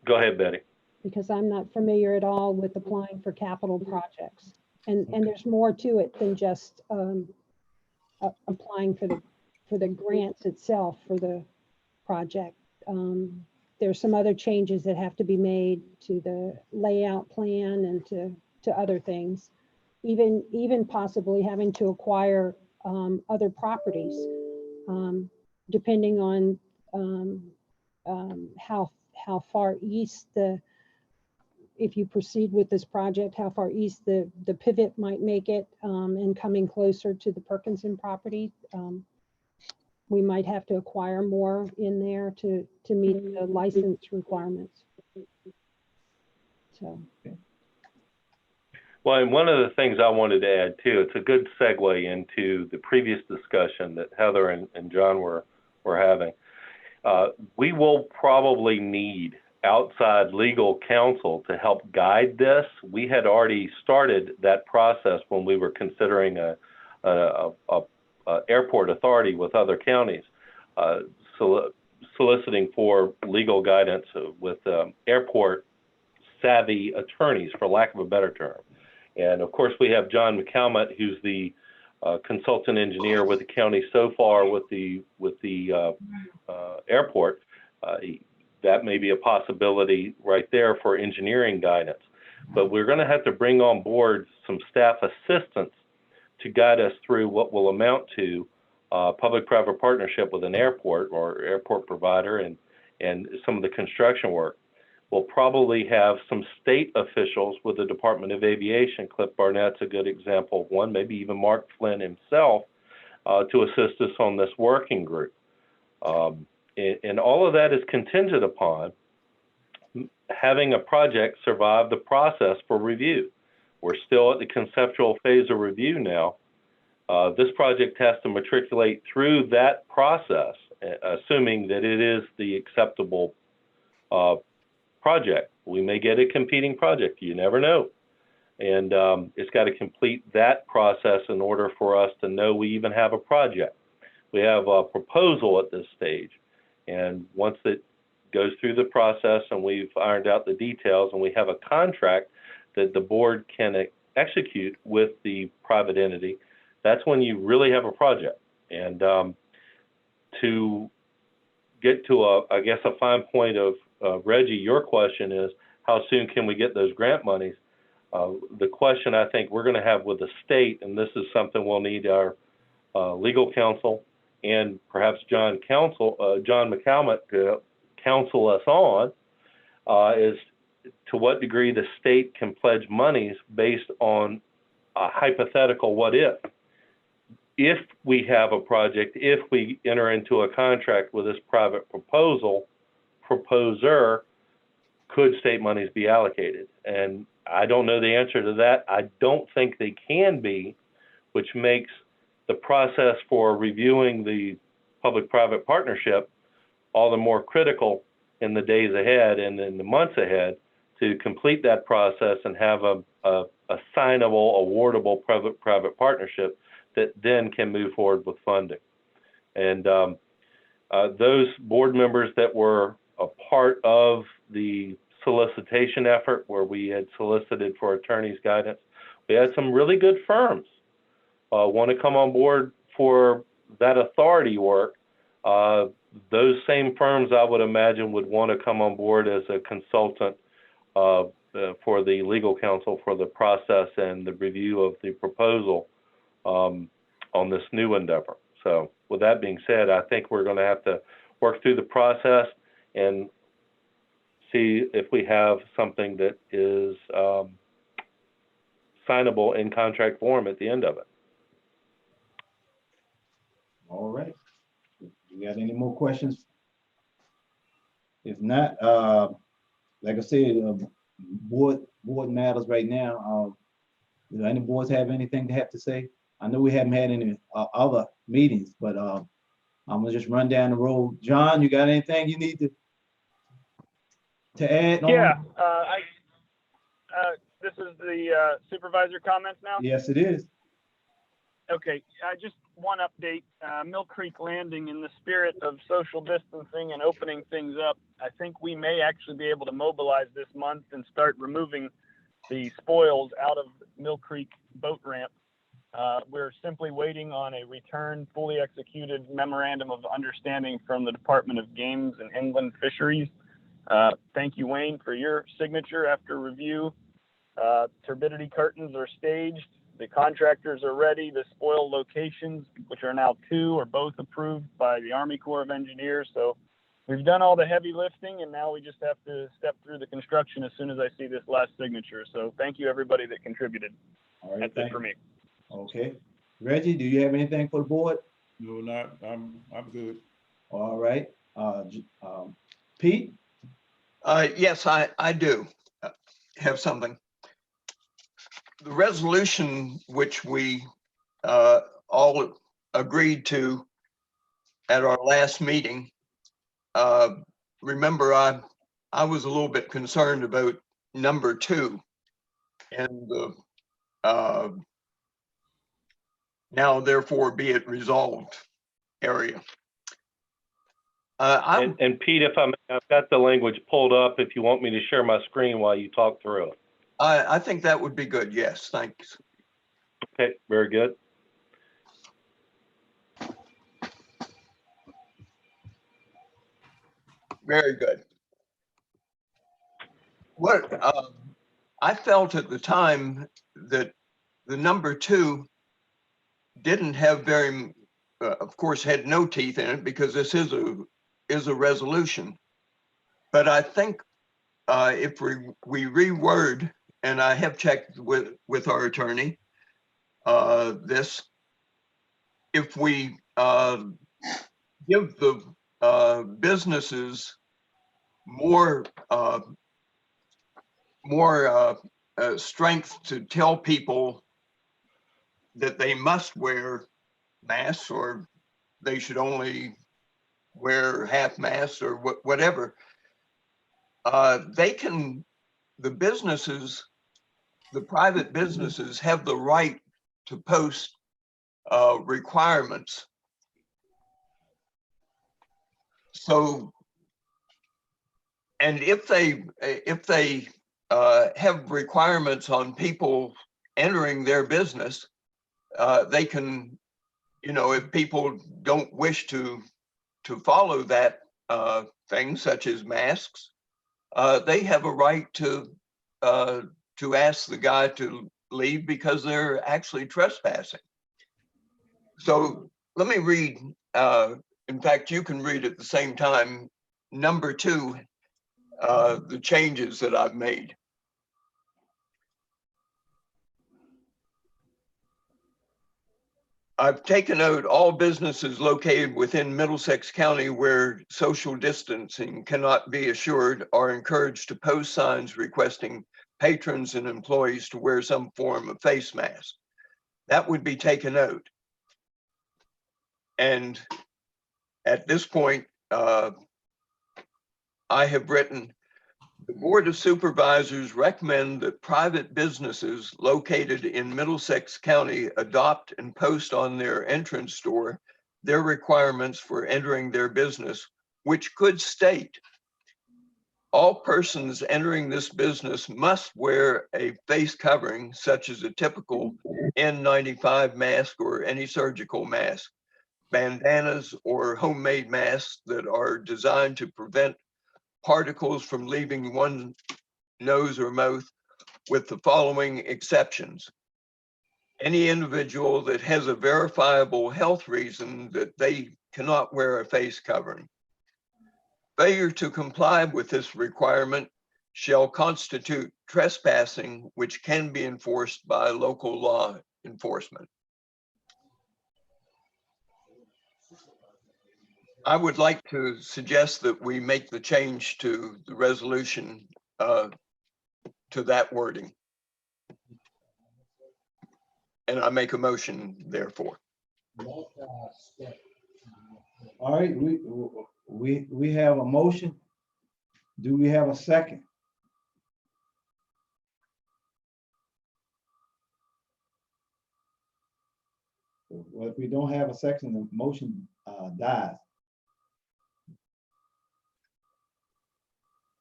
go ahead, Betty. Because I'm not familiar at all with applying for capital projects. And there's more to it than just applying for the grants itself for the project. There's some other changes that have to be made to the layout plan and to other things. Even possibly having to acquire other properties, depending on how far east if you proceed with this project, how far east the pivot might make it, and coming closer to the Perkinson property. We might have to acquire more in there to meet the license requirements. So. Well, and one of the things I wanted to add too, it's a good segue into the previous discussion that Heather and John were having. We will probably need outside legal counsel to help guide this. We had already started that process when we were considering a airport authority with other counties, soliciting for legal guidance with airport savvy attorneys, for lack of a better term. And of course, we have John McCalmont, who's the consultant engineer with the county so far with the airport. That may be a possibility right there for engineering guidance. But we're going to have to bring on board some staff assistance to guide us through what will amount to public-private partnership with an airport or airport provider and some of the construction work. We'll probably have some state officials with the Department of Aviation. Cliff Barnett's a good example of one, maybe even Mark Flynn himself, to assist us on this working group. And all of that is contingent upon having a project survive the process for review. We're still at the conceptual phase of review now. This project has to matriculate through that process, assuming that it is the acceptable project. We may get a competing project, you never know. And it's got to complete that process in order for us to know we even have a project. We have a proposal at this stage. And once it goes through the process and we've ironed out the details and we have a contract that the board can execute with the private entity, that's when you really have a project. And to get to I guess a fine point of Reggie, your question is, how soon can we get those grant monies? The question I think we're going to have with the state, and this is something we'll need our legal counsel and perhaps John McCalmont to counsel us on, is to what degree the state can pledge monies based on a hypothetical what if. If we have a project, if we enter into a contract with this private proposer, could state monies be allocated? And I don't know the answer to that. I don't think they can be, which makes the process for reviewing the public-private partnership all the more critical in the days ahead and in the months ahead to complete that process and have a signable, awardable private partnership that then can move forward with funding. And those board members that were a part of the solicitation effort where we had solicited for attorney's guidance, we had some really good firms want to come on board for that authority work. Those same firms, I would imagine, would want to come on board as a consultant for the legal counsel for the process and the review of the proposal on this new endeavor. So with that being said, I think we're going to have to work through the process and see if we have something that is signable in contract form at the end of it. All right. You got any more questions? If not, like I said, board matters right now. Do any boards have anything to have to say? I know we haven't had any other meetings, but I'm gonna just run down the road. John, you got anything you need to add on? Yeah, this is the supervisor comments now? Yes, it is. Okay, just one update. Mill Creek Landing, in the spirit of social distancing and opening things up, I think we may actually be able to mobilize this month and start removing the spoils out of Mill Creek boat ramp. We're simply waiting on a return, fully executed memorandum of understanding from the Department of Games and Inland Fisheries. Thank you, Wayne, for your signature after review. Turbidity curtains are staged. The contractors are ready. The spoil locations, which are now 2, are both approved by the Army Corps of Engineers. So we've done all the heavy lifting, and now we just have to step through the construction as soon as I see this last signature. So thank you, everybody that contributed. All right, that's it for me. Okay. Reggie, do you have anything for the board? No, not. I'm good. All right. Pete? Yes, I do have something. the resolution which we all agreed to at our last meeting, remember I was a little bit concerned about number 2 and the now therefore be it resolved area. And Pete, if I may, I've got the language pulled up if you want me to share my screen while you talk through it. I think that would be good. Yes, thanks. Okay, very good. Very good. What I felt at the time that the number 2 didn't have very, of course, had no teeth in it because this is a resolution. But I think if we reword, and I have checked with our attorney, this, if we give the businesses more strength to tell people that they must wear masks or they should only wear half masks or whatever, the businesses, the private businesses have the right to post requirements. So, and if they have requirements on people entering their business, they can, if people don't wish to follow that thing, such as masks, they have a right to ask the guy to leave because they're actually trespassing. So let me read, in fact, you can read at the same time, number 2, the changes that I've made. I've taken out all businesses located within Middlesex County where social distancing cannot be assured are encouraged to post signs requesting patrons and employees to wear some form of face mask. That would be taken out. And at this point, I have written, the Board of Supervisors recommend that private businesses located in Middlesex County adopt and post on their entrance door their requirements for entering their business, which could state, all persons entering this business must wear a face covering such as a typical N95 mask or any surgical mask, bandanas or homemade masks that are designed to prevent particles from leaving one nose or mouth, with the following exceptions. Any individual that has a verifiable health reason that they cannot wear a face covering. Failure to comply with this requirement shall constitute trespassing, which can be enforced by local law enforcement. I would like to suggest that we make the change to the resolution to that wording. And I make a motion, therefore. All right, we have a motion. Do we have a second? Well, if we don't have a second, the motion dies.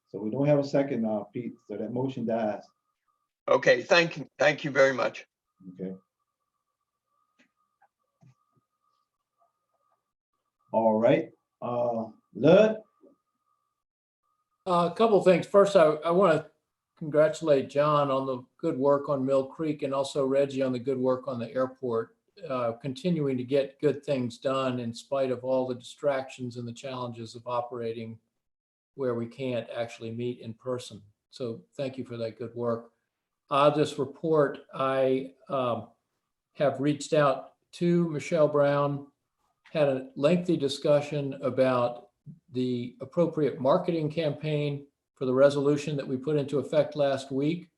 So we don't have a second, Pete, so that motion dies. Okay, thank you very much. Okay. All right, Lud? A couple of things. First, I want to congratulate John on the good work on Mill Creek and also Reggie on the good work on the airport, continuing to get good things done in spite of all the distractions and the challenges of operating where we can't actually meet in person. So thank you for that good work. I'll just report, I have reached out to Michelle Brown, had a lengthy discussion about the appropriate marketing campaign for the resolution that we put into effect last week.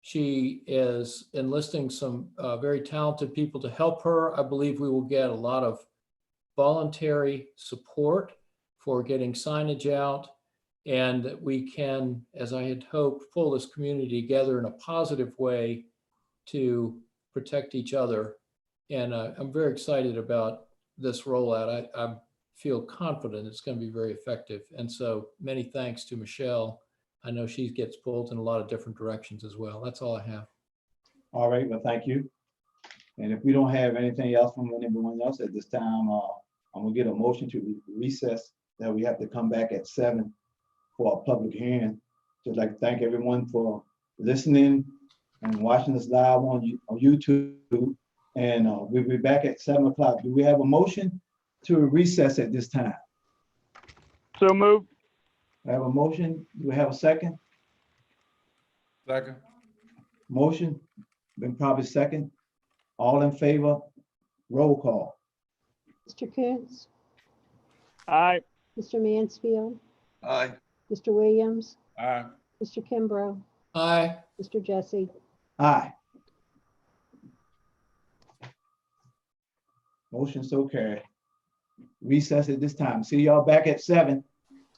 She is enlisting some very talented people to help her. I believe we will get a lot of voluntary support for getting signage out, and that we can, as I had hoped, pull this community together in a positive way to protect each other. And I'm very excited about this rollout. I feel confident it's going to be very effective. And so many thanks to Michelle. I know she gets pulled in a lot of different directions as well. That's all I have. All right, well, thank you. And if we don't have anything else from anyone else at this time, I'm gonna get a motion to recess, that we have to come back at 7 for a public hearing. Just like to thank everyone for listening and watching us live on YouTube. And we'll be back at 7 o'clock. Do we have a motion to recess at this time? So moved. I have a motion. Do we have a second? Second. Motion, been probably second. All in favor? Roll call. Mr. Coontz, Aye. Mr. Mansfield, Aye. Mr. Williams, Aye. Mr. Kimbrough, Aye. Mr. Jesse. Aye. Motion so carried. Recess at this time. See y'all back at 7.